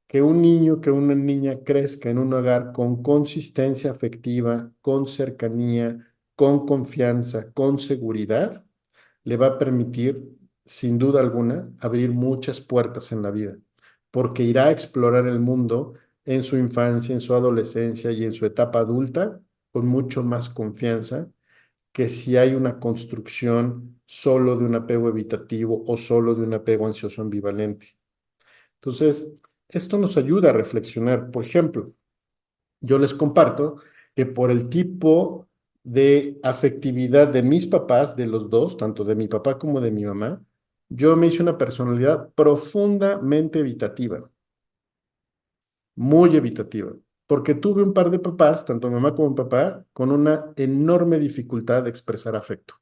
que un niño, que una niña crezca en un hogar con consistencia afectiva, con cercanía, con confianza, con seguridad, le va a permitir, sin duda alguna, abrir muchas puertas en la vida, porque irá a explorar el mundo en su infancia, en su adolescencia y en su etapa adulta con mucho más confianza que si hay una construcción solo de un apego evitativo o solo de un apego ansioso ambivalente. Entonces, esto nos ayuda a reflexionar. Por ejemplo, yo les comparto que por el tipo de afectividad de mis papás, de los dos, tanto de mi papá como de mi mamá, yo me hice una personalidad profundamente evitativa, muy evitativa, porque tuve un par de papás, tanto mi mamá como mi papá, con una enorme dificultad de expresar afecto.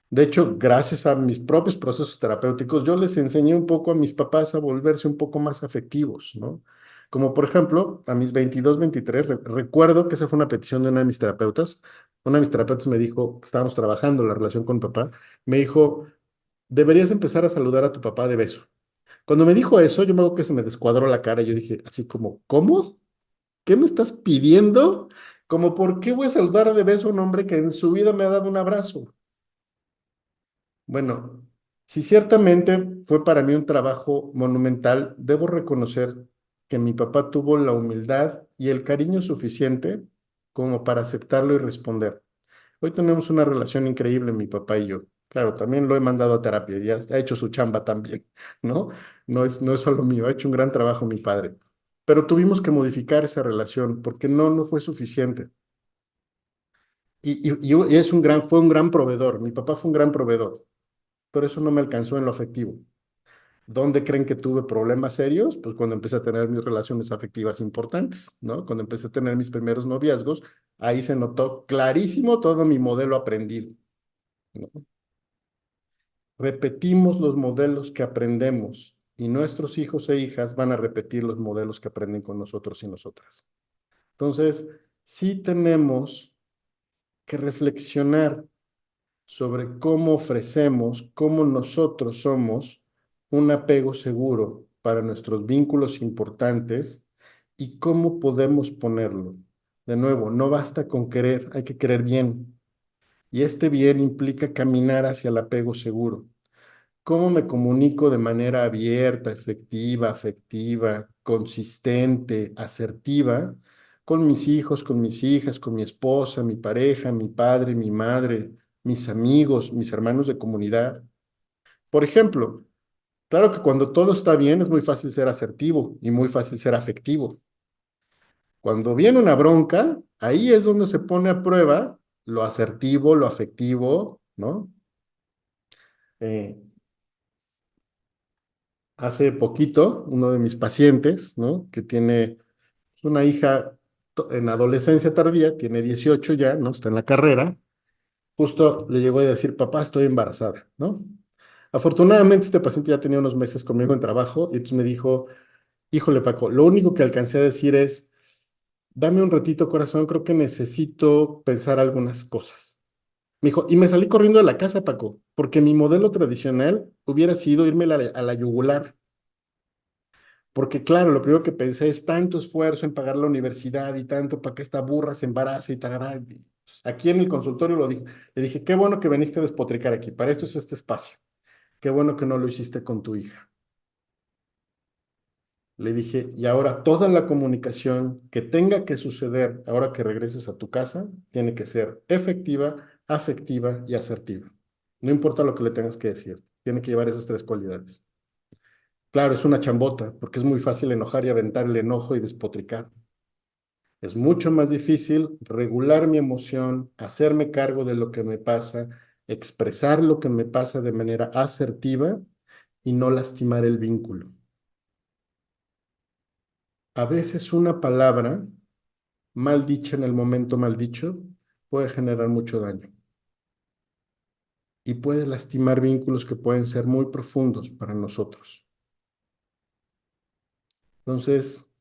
De hecho, gracias a mis propios procesos terapéuticos, yo les enseñé un poco a mis papás a volverse un poco más afectivos, ¿no? Como por ejemplo, a mis 22, 23, recuerdo que esa fue una petición de una de mis terapeutas. Una de mis terapeutas me dijo, estábamos trabajando la relación con papá, me dijo, deberías empezar a saludar a tu papá de beso. Cuando me dijo eso, yo me acuerdo que se me descuadró la cara y yo dije, así como, ¿cómo? ¿Qué me estás pidiendo? Como, ¿por qué voy a saludar de beso a un hombre que en su vida me ha dado un abrazo? Bueno, si ciertamente fue para mí un trabajo monumental, debo reconocer que mi papá tuvo la humildad y el cariño suficiente como para aceptarlo y responder. Hoy tenemos una relación increíble, mi papá y yo. Claro, también lo he mandado a terapia, ya ha hecho su chamba también, ¿no? No es solo mío, ha hecho un gran trabajo mi padre. Pero tuvimos que modificar esa relación porque no fue suficiente. Y fue un gran proveedor, mi papá fue un gran proveedor, pero eso no me alcanzó en lo afectivo. ¿Dónde creen que tuve problemas serios? Pues cuando empecé a tener mis relaciones afectivas importantes, ¿no? Cuando empecé a tener mis primeros noviazgos, ahí se notó clarísimo todo mi modelo aprendido, ¿no? Repetimos los modelos que aprendemos y nuestros hijos e hijas van a repetir los modelos que aprenden con nosotros y nosotras. Entonces, sí tenemos que reflexionar sobre cómo ofrecemos, cómo nosotros somos un apego seguro para nuestros vínculos importantes y cómo podemos ponerlo. De nuevo, no basta con querer, hay que querer bien. Y este bien implica caminar hacia el apego seguro. ¿Cómo me comunico de manera abierta, efectiva, afectiva, consistente, asertiva con mis hijos, con mis hijas, con mi esposa, mi pareja, mi padre, mi madre, mis amigos, mis hermanos de comunidad? Por ejemplo, claro que cuando todo está bien es muy fácil ser asertivo y muy fácil ser afectivo. Cuando viene una bronca, ahí es donde se pone a prueba lo asertivo, lo afectivo, ¿no? Eh, Hace poquito, uno de mis pacientes, ¿no? Que tiene una hija en adolescencia tardía, tiene 18 ya, ¿no? Está en la carrera, justo le llegó a decir, papá, estoy embarazada, ¿no? Afortunadamente, este paciente ya tenía unos meses conmigo en trabajo y entonces me dijo, híjole, Paco, lo único que alcancé a decir es, dame un ratito, corazón, creo que necesito pensar algunas cosas. Me dijo, y me salí corriendo de la casa, Paco, porque mi modelo tradicional hubiera sido irme a la yugular. Porque claro, lo primero que pensé es tanto esfuerzo en pagar la universidad y tanto para que esta burra se embarace y tal. Aquí en el consultorio lo dije. Le dije, qué bueno que viniste a despotricar aquí. Para esto es este espacio. Qué bueno que no lo hiciste con tu hija. Le dije, y ahora toda la comunicación que tenga que suceder ahora que regreses a tu casa tiene que ser efectiva, afectiva y asertiva. No importa lo que le tengas que decir. Tiene que llevar esas tres cualidades. Claro, es una chambota, porque es muy fácil enojar y aventar el enojo y despotricar. Es mucho más difícil regular mi emoción, hacerme cargo de lo que me pasa, expresar lo que me pasa de manera asertiva y no lastimar el vínculo. A veces una palabra mal dicha en el momento mal dicho puede generar mucho daño y puede lastimar vínculos que pueden ser muy profundos para nosotros. Entonces,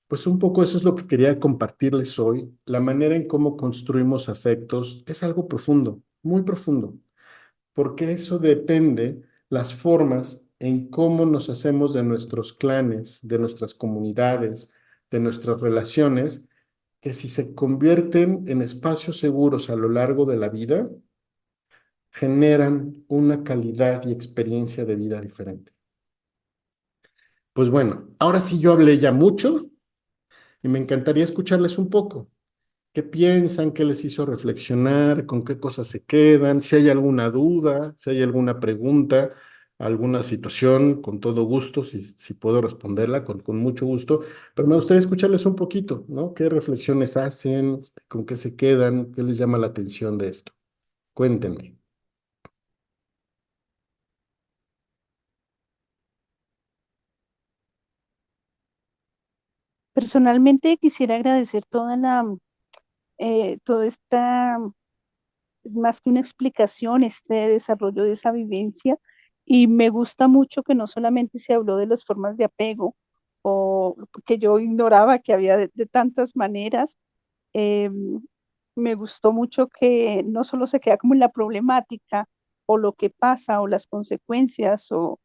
pues un poco eso es lo que quería compartirles hoy. La manera en cómo construimos afectos es algo profundo, muy profundo, porque eso depende las formas en cómo nos hacemos de nuestros clanes, de nuestras comunidades, de nuestras relaciones, que si se convierten en espacios seguros a lo largo de la vida, generan una calidad y experiencia de vida diferente. Pues bueno, ahora sí yo hablé ya mucho y me encantaría escucharles un poco. ¿Qué piensan? ¿Qué les hizo reflexionar? ¿Con qué cosas se quedan? Si hay alguna duda, si hay alguna pregunta, alguna situación, con todo gusto, si puedo responderla, con mucho gusto. Pero me gustaría escucharles un poquito, ¿no? ¿Qué reflexiones hacen? ¿Con qué se quedan? ¿Qué les llama la atención de esto? Cuéntenme. Personalmente quisiera agradecer toda esta, más que una explicación, este desarrollo de esa vivencia. Y me gusta mucho que no solamente se habló de las formas de apego, o que yo ignoraba que había de tantas maneras. eh, Me gustó mucho que no solo se queda como en la problemática o lo que pasa o las consecuencias o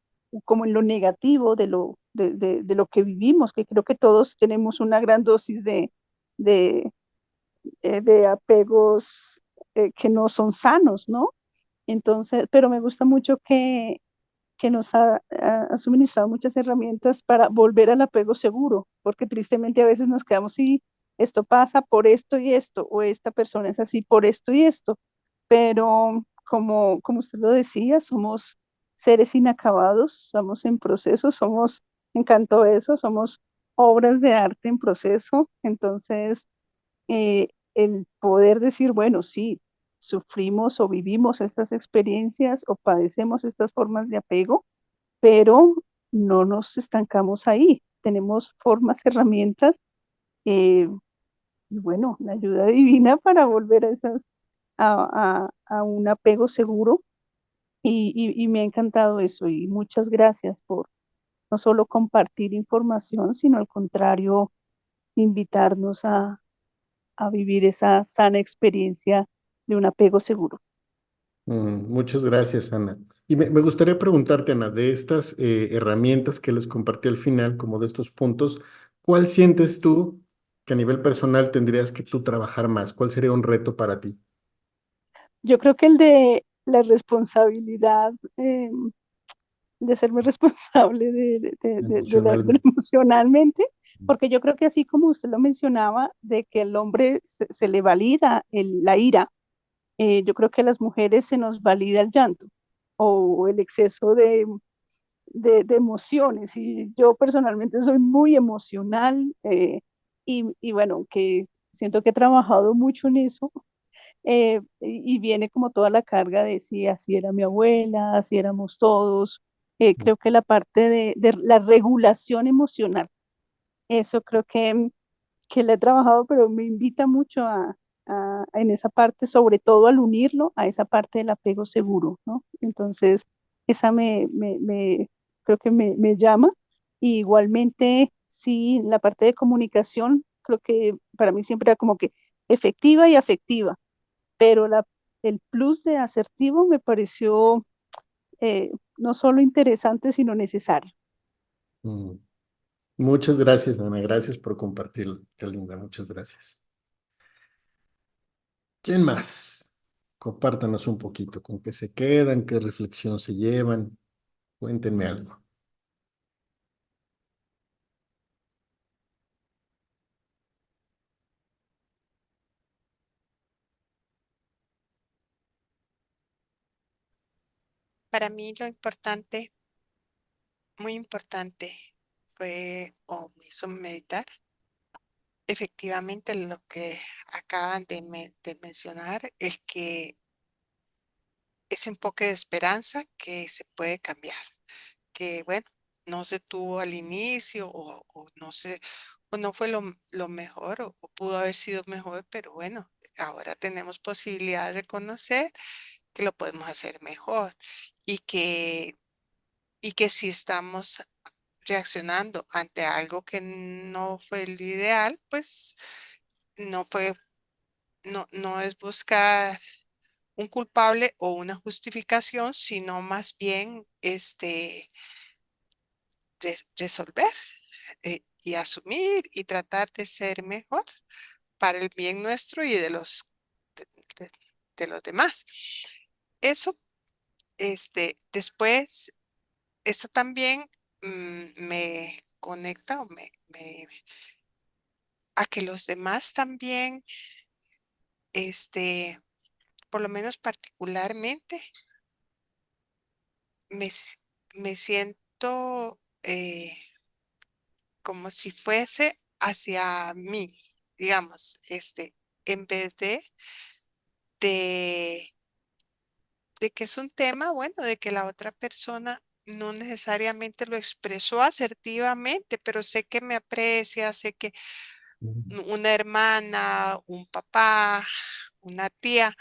como en lo negativo de lo que vivimos, que creo que todos tenemos una gran dosis de, de apegos que no son sanos, ¿no? Entonces, pero me gusta mucho que nos ha suministrado muchas herramientas para volver al apego seguro, porque tristemente a veces nos quedamos, sí, esto pasa por esto y esto, o esta persona es así por esto y esto, pero como usted lo decía, somos seres inacabados, estamos en proceso, me encantó eso, somos obras de arte en proceso, entonces el poder decir, bueno, sí, sufrimos o vivimos estas experiencias o padecemos estas formas de apego, pero no nos estancamos ahí. Tenemos formas, herramientas, y bueno, la ayuda divina para volver a a un apego seguro. Y me ha encantado eso. Y muchas gracias por no solo compartir información, sino al contrario, invitarnos a vivir esa sana experiencia de un apego seguro. Muchas gracias, Ana. Y me gustaría preguntarte, Ana, de estas herramientas que les compartí al final, como de estos puntos, ¿cuál sientes tú que a nivel personal tendrías que tú trabajar más? ¿Cuál sería un reto para ti Yo creo que el de la responsabilidad, de serme responsable de lo emocionalmente? emocionalmente, porque yo creo que así como usted lo mencionaba, de que el hombre se le valida la ira, yo creo que a las mujeres se nos valida el llanto o el exceso de emociones. Y yo personalmente soy muy emocional, y bueno, que siento que he trabajado mucho en eso, y viene como toda la carga de si así era mi abuela, así éramos todos. Creo que la parte de la regulación emocional, eso creo que la he trabajado, pero me invita mucho en esa parte, sobre todo al unirlo a esa parte del apego seguro, ¿no? Entonces, esa creo que me llama. Y igualmente, sí, la parte de comunicación, creo que para mí siempre era como que efectiva y afectiva, pero el plus de asertivo me pareció no solo interesante, sino necesario. Mm. Muchas gracias, Ana. Gracias por compartirlo. Qué linda, muchas gracias. ¿Quién más? Compártanos un poquito con qué se quedan, qué reflexión se llevan. Cuéntenme algo. Para mí lo importante, muy importante, fue o me hizo meditar efectivamente lo que acaban de mencionar, es que ese enfoque de esperanza que se puede cambiar, que, bueno, no se tuvo al inicio o no sé, o no fue lo mejor o pudo haber sido mejor, pero bueno, ahora tenemos posibilidad de reconocer que lo podemos hacer mejor y que si estamos reaccionando ante algo que no fue lo ideal, pues no fue, no es buscar un culpable o una justificación, sino más bien resolver y asumir y tratar de ser mejor para el bien nuestro y de, de- de los demás. Eso, después, esto también me conecta o a que los demás también, por lo menos particularmente, me, s- me siento como si fuese hacia mí, digamos, en vez de, de que es un tema, bueno, de que la otra persona no necesariamente lo expresó asertivamente, pero sé que me aprecia, sé que una hermana, un papá, una tía,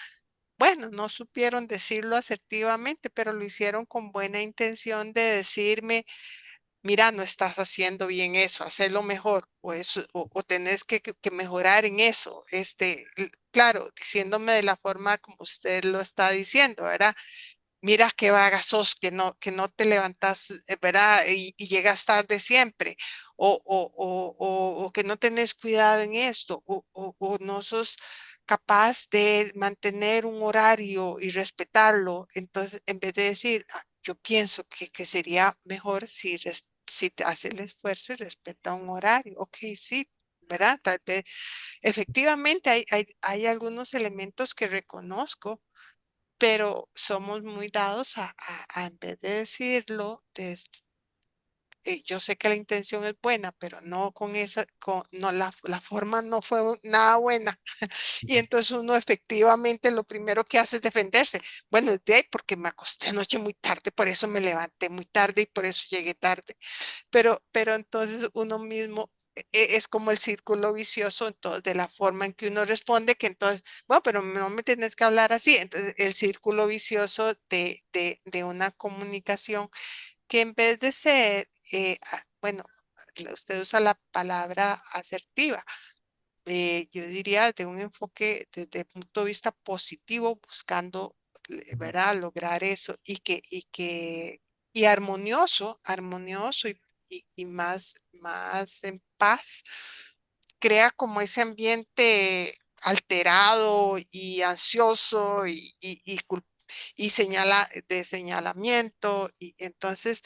bueno, no supieron decirlo asertivamente, pero lo hicieron con buena intención de decirme, mira, no estás haciendo bien eso, hazlo mejor, o eso, o tenés que mejorar en eso. Claro, diciéndome de la forma como usted lo está diciendo, ¿verdad? Mira qué vaga sos, que no te levantas, ¿verdad? Y llegas tarde siempre. O que no tenés cuidado en esto, o no sos capaz de mantener un horario y respetarlo. Entonces, en vez de decir, "Ah, yo pienso que sería mejor si te hace el esfuerzo y respeta un horario". Ok, sí, ¿verdad? Tal vez, efectivamente, hay algunos elementos que reconozco, pero somos muy dados a en vez de decirlo, yo sé que la intención es buena, pero no con no, la forma no fue nada buena. Y entonces uno efectivamente lo primero que hace es defenderse. Bueno, es de ahí porque me acosté anoche muy tarde, por eso me levanté muy tarde y por eso llegué tarde. Pero entonces uno mismo es como el círculo vicioso, entonces, de la forma en que uno responde, que entonces, bueno, pero no me tienes que hablar así. Entonces, el círculo vicioso de una comunicación que en vez de ser, bueno, usted usa la palabra asertiva, yo diría de un enfoque desde el punto de vista positivo, buscando, ¿verdad? Lograr eso y armonioso y más en paz, crea como ese ambiente alterado y ansioso y de señalamiento. Y entonces,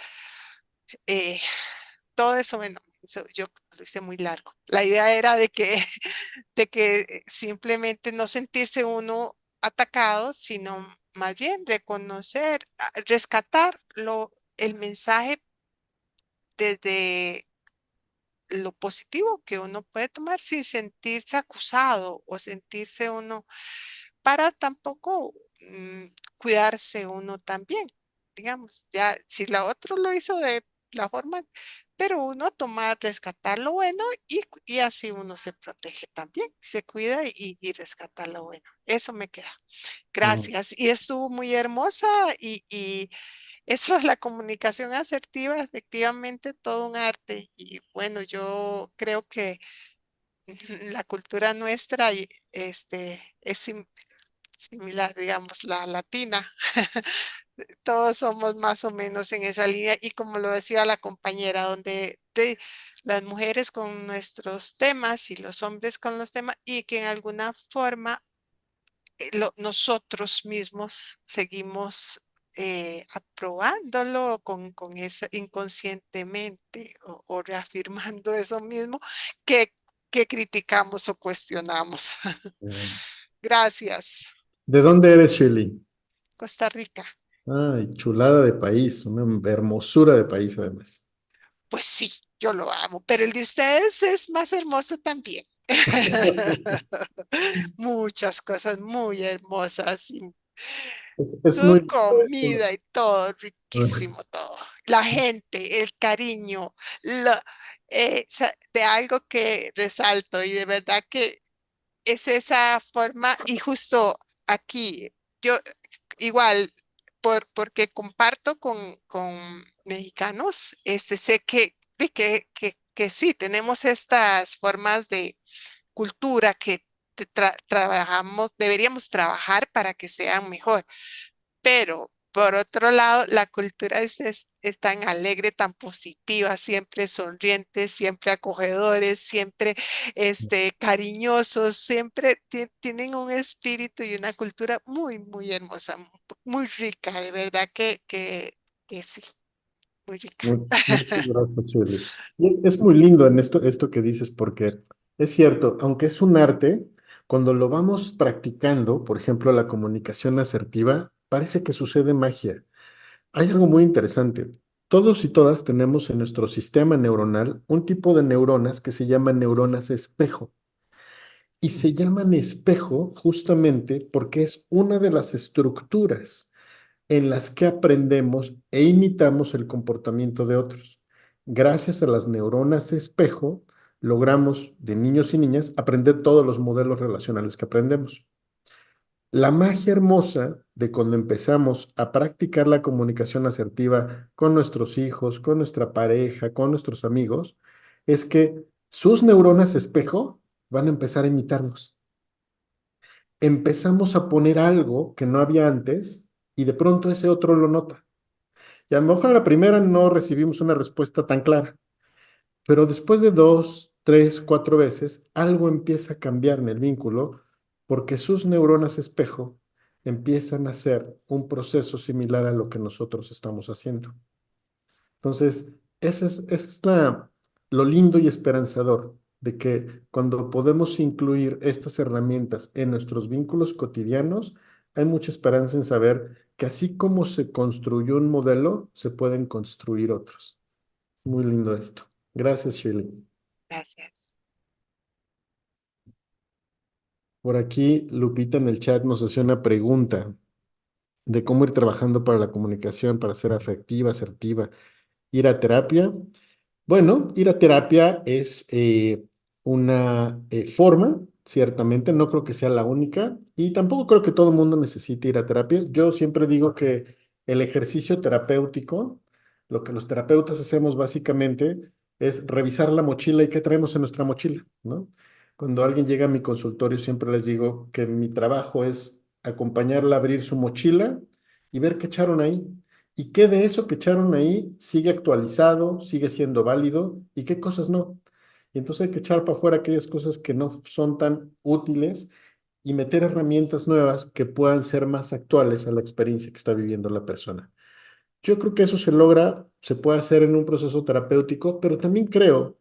eh, todo eso, bueno, yo lo hice muy largo. La idea era de que simplemente no sentirse uno atacado, sino más bien reconocer, rescatar el mensaje desde lo positivo que uno puede tomar sin sentirse acusado o sentirse uno, para tampoco cuidarse uno también. Digamos, ya si la otra lo hizo de la forma, pero uno tomar, rescatar lo bueno y así uno se protege también, se cuida y rescata lo bueno. Eso me queda. Mm. Gracias. Y estuvo muy hermosa y eso es la comunicación asertiva, efectivamente todo un arte. Y bueno, yo creo que la cultura nuestra es similar, digamos, la latina. Todos somos más o menos en esa línea y como lo decía la compañera, donde las mujeres con nuestros temas y los hombres con los temas y que en alguna forma nosotros mismos seguimos aprobándolo con eso inconscientemente o reafirmando eso mismo que, que criticamos o cuestionamos. Mm. Gracias, ¿De dónde eres, Shirley? Costa Rica. Ay, chulada de país, una hermosura de país además. Pues sí, yo lo amo, pero el de ustedes es más hermoso también. Muchas cosas muy hermosas y Es su muy... comida y todo, riquísimo todo. la gente, el cariño, de algo que resalto y de verdad que es esa forma y justo aquí, yo igual, porque comparto con mexicanos, sé que sí, tenemos estas formas de cultura que trabajamos, deberíamos trabajar para que sean mejor. Pero por otro lado, la cultura es tan alegre, tan positiva, siempre sonrientes, siempre acogedores, siempre cariñosos, siempre tienen un espíritu y una cultura muy, muy hermosa, muy rica, de verdad que sí, muy rica. Muchas gracias, Shirley. Y es muy lindo en esto que dices, porque es cierto, aunque es un arte, cuando lo vamos practicando, por ejemplo, la comunicación asertiva, parece que sucede magia. Hay algo muy interesante. Todos y todas tenemos en nuestro sistema neuronal un tipo de neuronas que se llaman neuronas espejo. Y se llaman espejo justamente porque es una de las estructuras en las que aprendemos e imitamos el comportamiento de otros. Gracias a las neuronas espejo, logramos de niños y niñas aprender todos los modelos relacionales que aprendemos. La magia hermosa de cuando empezamos a practicar la comunicación asertiva con nuestros hijos, con nuestra pareja, con nuestros amigos, es que sus neuronas espejo van a empezar a imitarnos. Empezamos a poner algo que no había antes y de pronto ese otro lo nota. Y a lo mejor a la primera no recibimos una respuesta tan clara, pero después de dos, tres, cuatro veces, algo empieza a cambiar en el vínculo porque sus neuronas espejo empiezan a hacer un proceso similar a lo que nosotros estamos haciendo. Entonces, ese es lo lindo y esperanzador de que cuando podemos incluir estas herramientas en nuestros vínculos cotidianos, hay mucha esperanza en saber que así como se construyó un modelo, se pueden construir otros. Muy lindo esto. Gracias, Shirley. Gracias. Por aquí, Lupita en el chat nos hacía una pregunta de cómo ir trabajando para la comunicación, para ser afectiva, asertiva, ir a terapia. Bueno, ir a terapia es una forma, ciertamente, no creo que sea la única y tampoco creo que todo el mundo necesite ir a terapia. Yo siempre digo que el ejercicio terapéutico, lo que los terapeutas hacemos básicamente es revisar la mochila y qué traemos en nuestra mochila, ¿no? Cuando alguien llega a mi consultorio siempre les digo que mi trabajo es acompañarla a abrir su mochila y ver qué echaron ahí y qué de eso que echaron ahí sigue actualizado, sigue siendo válido y qué cosas no. Y entonces hay que echar para afuera aquellas cosas que no son tan útiles y meter herramientas nuevas que puedan ser más actuales a la experiencia que está viviendo la persona. Yo creo que eso se logra, se puede hacer en un proceso terapéutico, pero también creo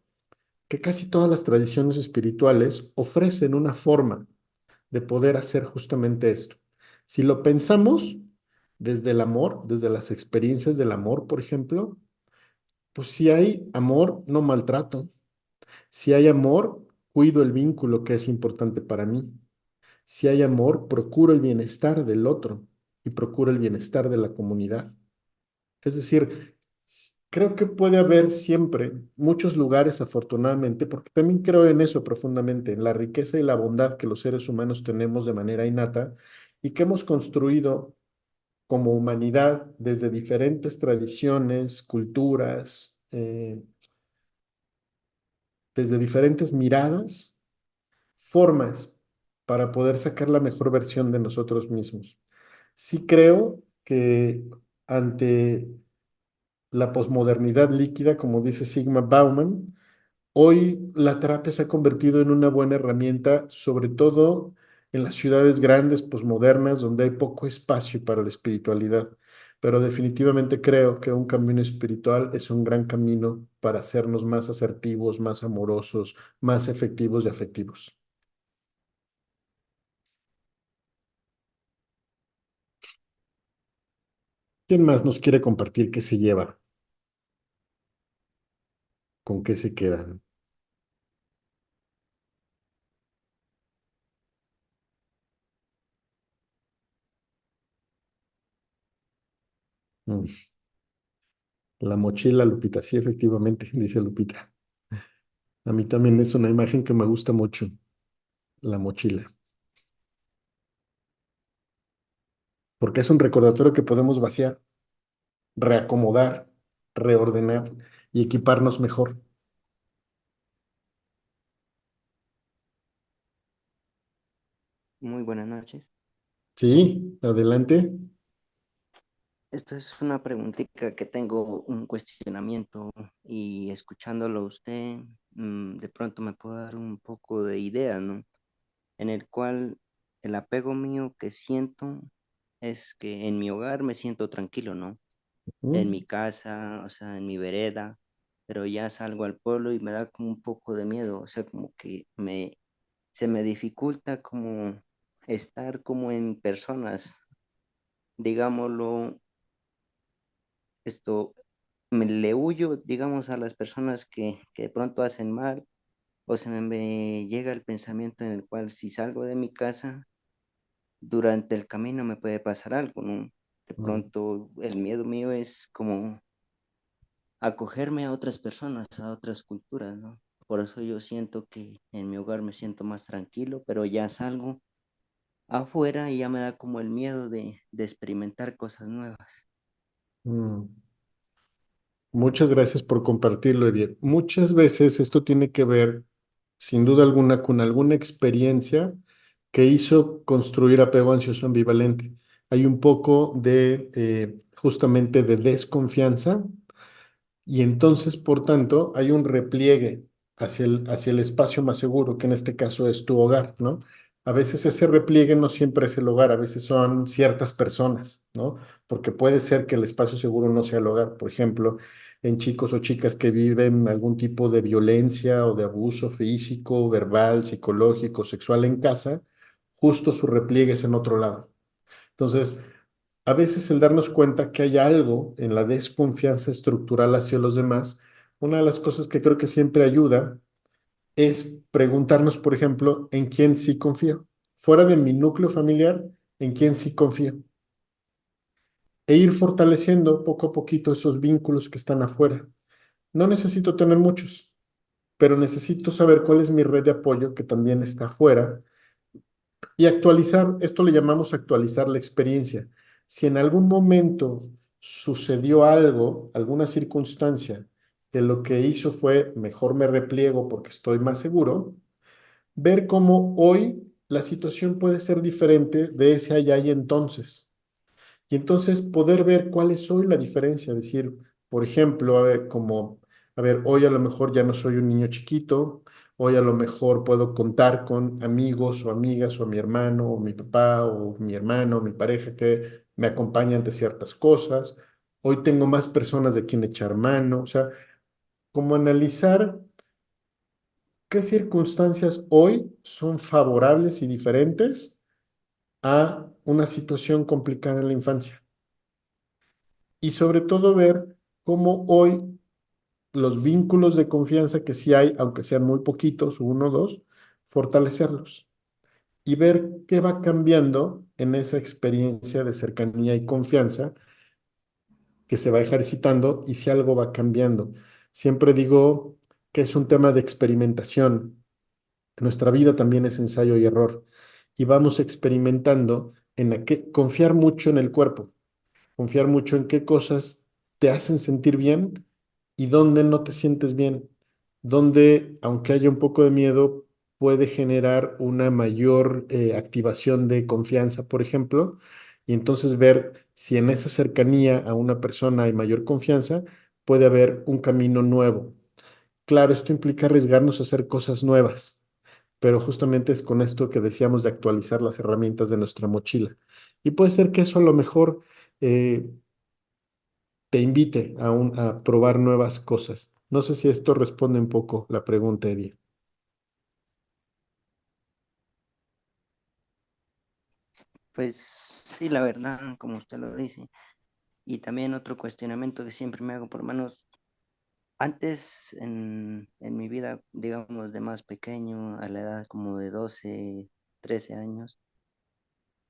que casi todas las tradiciones espirituales ofrecen una forma de poder hacer justamente esto. Si lo pensamos desde el amor, desde las experiencias del amor, por ejemplo, pues si hay amor, no maltrato. Si hay amor, cuido el vínculo que es importante para mí. Si hay amor, procuro el bienestar del otro y procuro el bienestar de la comunidad. Es decir, creo que puede haber siempre muchos lugares, afortunadamente, porque también creo en eso profundamente, en la riqueza y la bondad que los seres humanos tenemos de manera innata y que hemos construido como humanidad desde diferentes tradiciones, culturas, desde diferentes miradas, formas para poder sacar la mejor versión de nosotros mismos. Sí creo que ante la posmodernidad líquida, como dice Sigma Bauman, hoy la terapia se ha convertido en una buena herramienta, sobre todo en las ciudades grandes, posmodernas, donde hay poco espacio para la espiritualidad. Pero definitivamente creo que un camino espiritual es un gran camino para hacernos más asertivos, más amorosos, más efectivos y afectivos. ¿Quién más nos quiere compartir qué se lleva? ¿Con qué se quedan? Mm, La mochila, Lupita, sí, efectivamente, dice Lupita. A mí también es una imagen que me gusta mucho, la mochila, porque es un recordatorio que podemos vaciar, reacomodar, reordenar y equiparnos mejor. Muy buenas noches. Sí, adelante. Esto es una preguntita que tengo un cuestionamiento y escuchándolo a usted, de pronto me puedo dar un poco de idea, ¿no? En el cual el apego mío que siento es que en mi hogar me siento tranquilo, ¿no? En Mm, mi casa, o sea, en mi vereda, pero ya salgo al pueblo y me da como un poco de miedo, o sea, como que se me dificulta como estar como en personas, digámoslo, esto, me le huyo, digamos, a las personas que de pronto hacen mal, o me llega el pensamiento en el cual si salgo de mi casa, durante el camino me puede pasar algo, ¿no? De mm, pronto el miedo mío es como acogerme a otras personas, a otras culturas, ¿no? Por eso yo siento que en mi hogar me siento más tranquilo, pero ya salgo afuera y ya me da como el miedo de experimentar cosas nuevas. mm. Muchas gracias por compartirlo, Ediel. Muchas veces esto tiene que ver, sin duda alguna, con alguna experiencia que hizo construir apego ansioso ambivalente. Hay un poco de, justamente, de desconfianza y entonces, por tanto, hay un repliegue hacia el espacio más seguro, que en este caso es tu hogar, ¿no? A veces ese repliegue no siempre es el hogar, a veces son ciertas personas, ¿no? Porque puede ser que el espacio seguro no sea el hogar. Por ejemplo, en chicos o chicas que viven algún tipo de violencia o de abuso físico, verbal, psicológico, sexual en casa, justo su repliegue es en otro lado. Entonces, a veces el darnos cuenta que hay algo en la desconfianza estructural hacia los demás, una de las cosas que creo que siempre ayuda es preguntarnos, por ejemplo, en quién sí confío. Fuera de mi núcleo familiar, en quién sí confío. E ir fortaleciendo poco a poquito esos vínculos que están afuera. No necesito tener muchos, pero necesito saber cuál es mi red de apoyo que también está afuera y actualizar, esto le llamamos actualizar la experiencia. Si en algún momento sucedió algo, alguna circunstancia, que lo que hizo fue mejor me repliego porque estoy más seguro, ver cómo hoy la situación puede ser diferente de ese allá y entonces. Y entonces poder ver cuál es hoy la diferencia, decir, por ejemplo, a ver, hoy a lo mejor ya no soy un niño chiquito, hoy a lo mejor puedo contar con amigos o amigas o mi hermano o mi papá o mi hermano o mi pareja que me acompañan de ciertas cosas, hoy tengo más personas de quien echar mano, o sea, como analizar qué circunstancias hoy son favorables y diferentes a una situación complicada en la infancia. Y sobre todo ver cómo hoy los vínculos de confianza que sí hay, aunque sean muy poquitos, uno o dos, fortalecerlos y ver qué va cambiando en esa experiencia de cercanía y confianza que se va ejercitando y si algo va cambiando. Siempre digo que es un tema de experimentación. Nuestra vida también es ensayo y error y vamos experimentando en confiar mucho en el cuerpo. Confiar mucho en qué cosas te hacen sentir bien y dónde no te sientes bien. Dónde, aunque haya un poco de miedo, puede generar una mayor activación de confianza, por ejemplo, y entonces ver si en esa cercanía a una persona hay mayor confianza, puede haber un camino nuevo. Claro, esto implica arriesgarnos a hacer cosas nuevas, pero justamente es con esto que decíamos de actualizar las herramientas de nuestra mochila. Y puede ser que eso a lo mejor eh, te invite a probar nuevas cosas. No sé si esto responde un poco la pregunta, Eddie. Pues sí, la verdad, como usted lo dice. Y también otro cuestionamiento que siempre me hago, por lo menos antes en mi vida, digamos, de más pequeño, a la edad como de 12 13 años,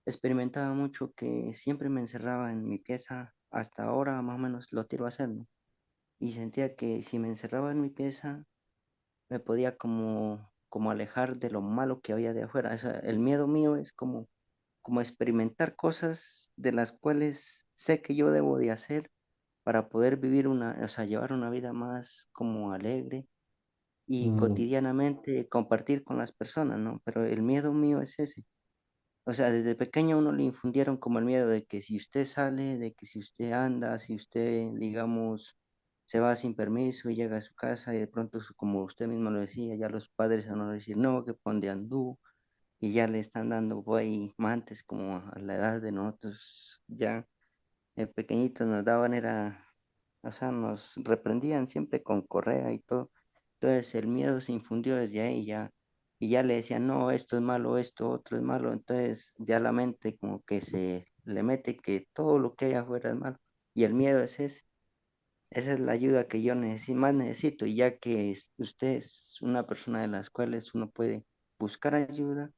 experimentaba mucho que siempre me encerraba en mi pieza, hasta ahora más o menos lo tiro a hacer, ¿no? y sentía que si me encerraba en mi pieza, me podía como alejar de lo malo que había de afuera. O sea, el miedo mío es como experimentar cosas de las cuales sé que yo debo de hacer para poder vivir o sea, llevar una vida más como alegre y Mm, cotidianamente compartir con las personas, ¿no? Pero el miedo mío es ese. O sea, desde pequeño a uno le infundieron como el miedo de que si usted sale, de que si usted anda, si usted, digamos, se va sin permiso y llega a su casa y de pronto, como usted mismo lo decía, ya los padres van a decir, no, que pon de andú, y ya le están dando ahí mantes como a la edad de nosotros, ya pequeñitos nos daban, o sea, nos reprendían siempre con correa y todo. Entonces el miedo se infundió desde ahí ya, y ya le decían, no, esto es malo, esto otro es malo. Entonces ya la mente como que se le mete que todo lo que hay afuera es malo. Y el miedo es ese. Esa es la ayuda que yo más necesito. Y ya que usted es una persona de las cuales uno puede buscar ayuda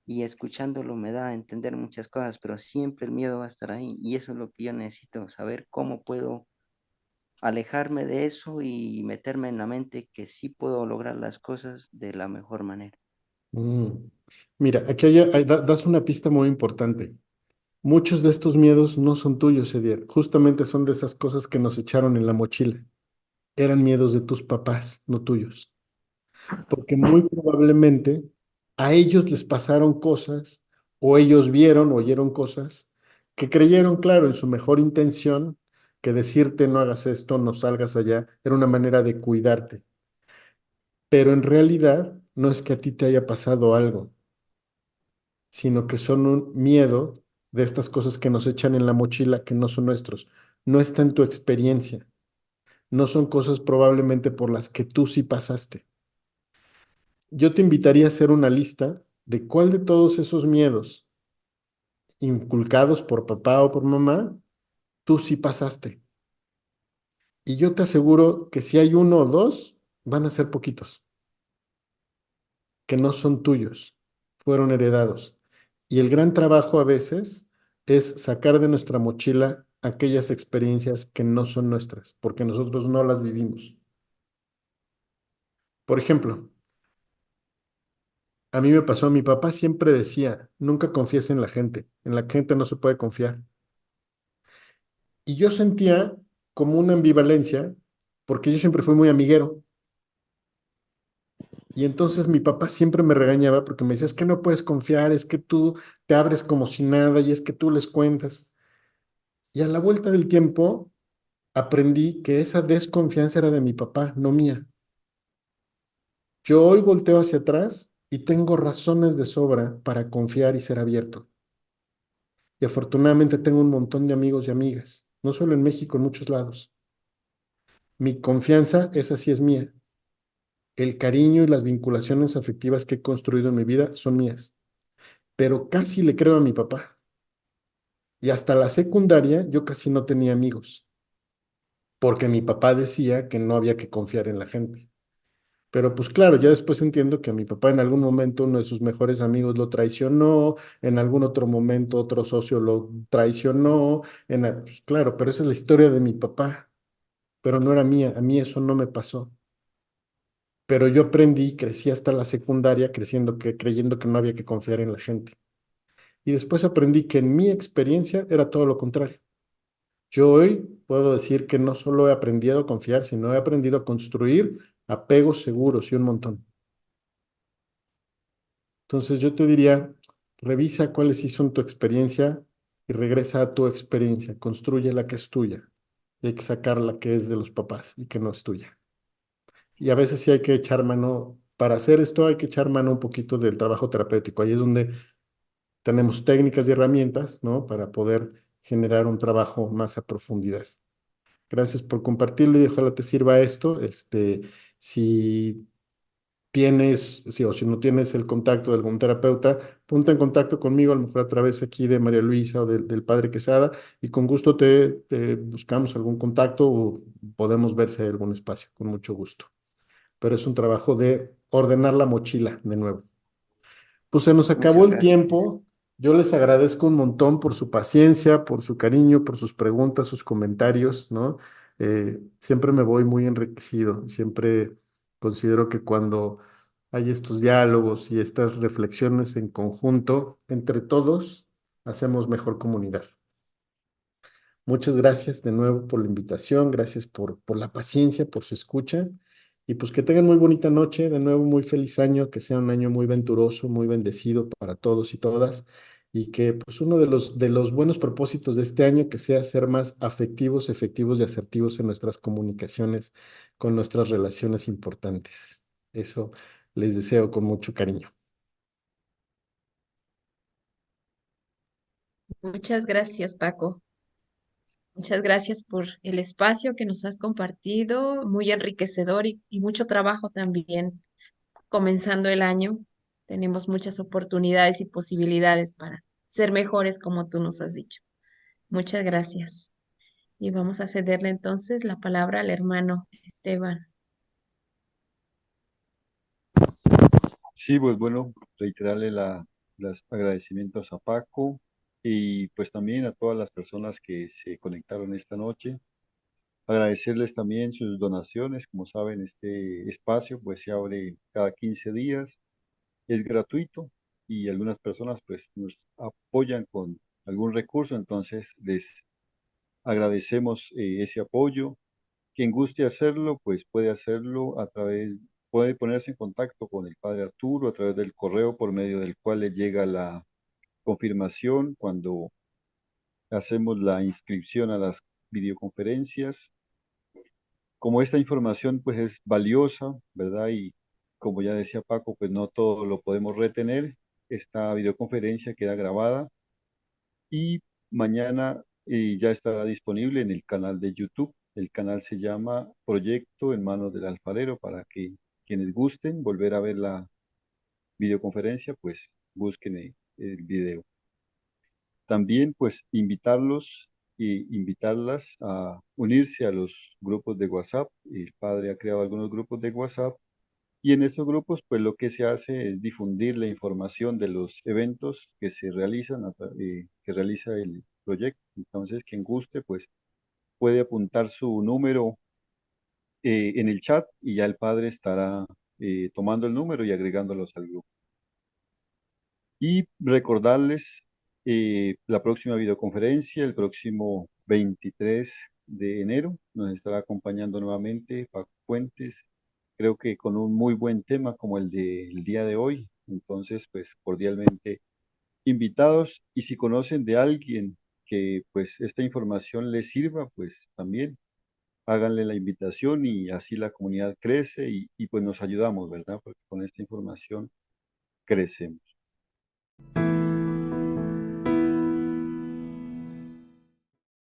y escuchándolo me da a entender muchas cosas, pero siempre el miedo va a estar ahí. Y eso es lo que yo necesito, saber cómo puedo alejarme de eso y meterme en la mente que sí puedo lograr las cosas de la mejor manera. mm. Mira, aquí das una pista muy importante. Muchos de estos miedos no son tuyos, Edier. Justamente son de esas cosas que nos echaron en la mochila. Eran miedos de tus papás, no tuyos. Porque muy probablemente a ellos les pasaron cosas o ellos vieron o oyeron cosas que creyeron, claro, en su mejor intención, que decirte no hagas esto, no salgas allá, era una manera de cuidarte. Pero en realidad no es que a ti te haya pasado algo, sino que son un miedo de estas cosas que nos echan en la mochila que no son nuestros. No está en tu experiencia, no son cosas probablemente por las que tú sí pasaste. Yo te invitaría a hacer una lista de cuál de todos esos miedos inculcados por papá o por mamá, tú sí pasaste. Y yo te aseguro que si hay uno o dos, van a ser poquitos, que no son tuyos, fueron heredados. Y el gran trabajo a veces es sacar de nuestra mochila aquellas experiencias que no son nuestras, porque nosotros no las vivimos. Por ejemplo, a mí me pasó, mi papá siempre decía, nunca confíes en la gente no se puede confiar. Y yo sentía como una ambivalencia, porque yo siempre fui muy amiguero. Y entonces mi papá siempre me regañaba porque me decía, es que no puedes confiar, es que tú te abres como si nada y es que tú les cuentas. Y a la vuelta del tiempo aprendí que esa desconfianza era de mi papá, no mía. Yo hoy volteo hacia atrás y tengo razones de sobra para confiar y ser abierto. Y afortunadamente tengo un montón de amigos y amigas, no solo en México, en muchos lados. Mi confianza, esa sí es mía. El cariño y las vinculaciones afectivas que he construido en mi vida son mías, pero casi le creo a mi papá. Y hasta la secundaria yo casi no tenía amigos, porque mi papá decía que no había que confiar en la gente. Pero pues claro, ya después entiendo que a mi papá en algún momento uno de sus mejores amigos lo traicionó, en algún otro momento otro socio lo traicionó, pues, claro, pero esa es la historia de mi papá, pero no era mía, a mí eso no me pasó. Pero yo aprendí, crecí hasta la secundaria creyendo que no había que confiar en la gente. Y después aprendí que en mi experiencia era todo lo contrario. Yo hoy puedo decir que no solo he aprendido a confiar, sino he aprendido a construir apegos seguros y un montón. Entonces yo te diría, revisa cuáles sí son tu experiencia y regresa a tu experiencia, construye la que es tuya. Y hay que sacar la que es de los papás y que no es tuya. Y a veces sí hay que echar mano, para hacer esto hay que echar mano un poquito del trabajo terapéutico. Ahí es donde tenemos técnicas y herramientas, ¿no? Para poder generar un trabajo más a profundidad. Gracias por compartirlo y ojalá te sirva esto. Si si o si no tienes el contacto de algún terapeuta, ponte en contacto conmigo, a lo mejor a través aquí de María Luisa o del padre Quesada, y con gusto te buscamos algún contacto o podemos ver si hay algún espacio, con mucho gusto. Pero es un trabajo de ordenar la mochila de nuevo. Pues se nos acabó Muchas el gracias. tiempo. Yo les agradezco un montón por su paciencia, por su cariño, por sus preguntas, sus comentarios, ¿no? siempre me voy muy enriquecido. Siempre considero que cuando hay estos diálogos y estas reflexiones en conjunto, entre todos, hacemos mejor comunidad. Muchas gracias de nuevo por la invitación, gracias por la paciencia, por su escucha y pues que tengan muy bonita noche, de nuevo muy feliz año, que sea un año muy venturoso, muy bendecido para todos y todas y que pues uno de los buenos propósitos de este año que sea ser más afectivos, efectivos y asertivos en nuestras comunicaciones con nuestras relaciones importantes. Eso les deseo con mucho cariño. Muchas gracias, Paco. Muchas gracias por el espacio que nos has compartido, muy enriquecedor y mucho trabajo también. Comenzando el año, tenemos muchas oportunidades y posibilidades para ser mejores, como tú nos has dicho. Muchas gracias. Y vamos a cederle entonces la palabra al hermano Esteban. Sí, pues bueno, reiterarle los agradecimientos a Paco y pues también a todas las personas que se conectaron esta noche. Agradecerles también sus donaciones. Como saben, este espacio pues se abre cada 15 días, es gratuito y algunas personas pues nos apoyan con algún recurso, entonces les agradecemos ese apoyo. Quien guste hacerlo, pues puede hacerlo puede ponerse en contacto con el padre Arturo a través del correo por medio del cual le llega la confirmación cuando hacemos la inscripción a las videoconferencias. Como esta información pues es valiosa, ¿verdad? Y como ya decía Paco, pues no todo lo podemos retener. Esta videoconferencia queda grabada y mañana ya estará disponible en el canal de YouTube. El canal se llama Proyecto en manos del alfarero para que quienes gusten volver a ver la videoconferencia, pues busquen el video. También pues invitarlos e invitarlas a unirse a los grupos de WhatsApp. El padre ha creado algunos grupos de WhatsApp y en estos grupos, pues lo que se hace es difundir la información de los eventos que se realizan, que realiza el proyecto. Entonces, quien guste, pues puede apuntar su número en el chat y ya el padre estará tomando el número y agregándolos al grupo. Y recordarles la próxima videoconferencia, el próximo 23 de enero, nos estará acompañando nuevamente Paco Fuentes, creo que con un muy buen tema como el del día de hoy. Entonces, pues cordialmente invitados y si conocen de alguien que pues esta información les sirva, pues también háganle la invitación y así la comunidad crece y pues nos ayudamos, ¿verdad? Porque con esta información crecemos.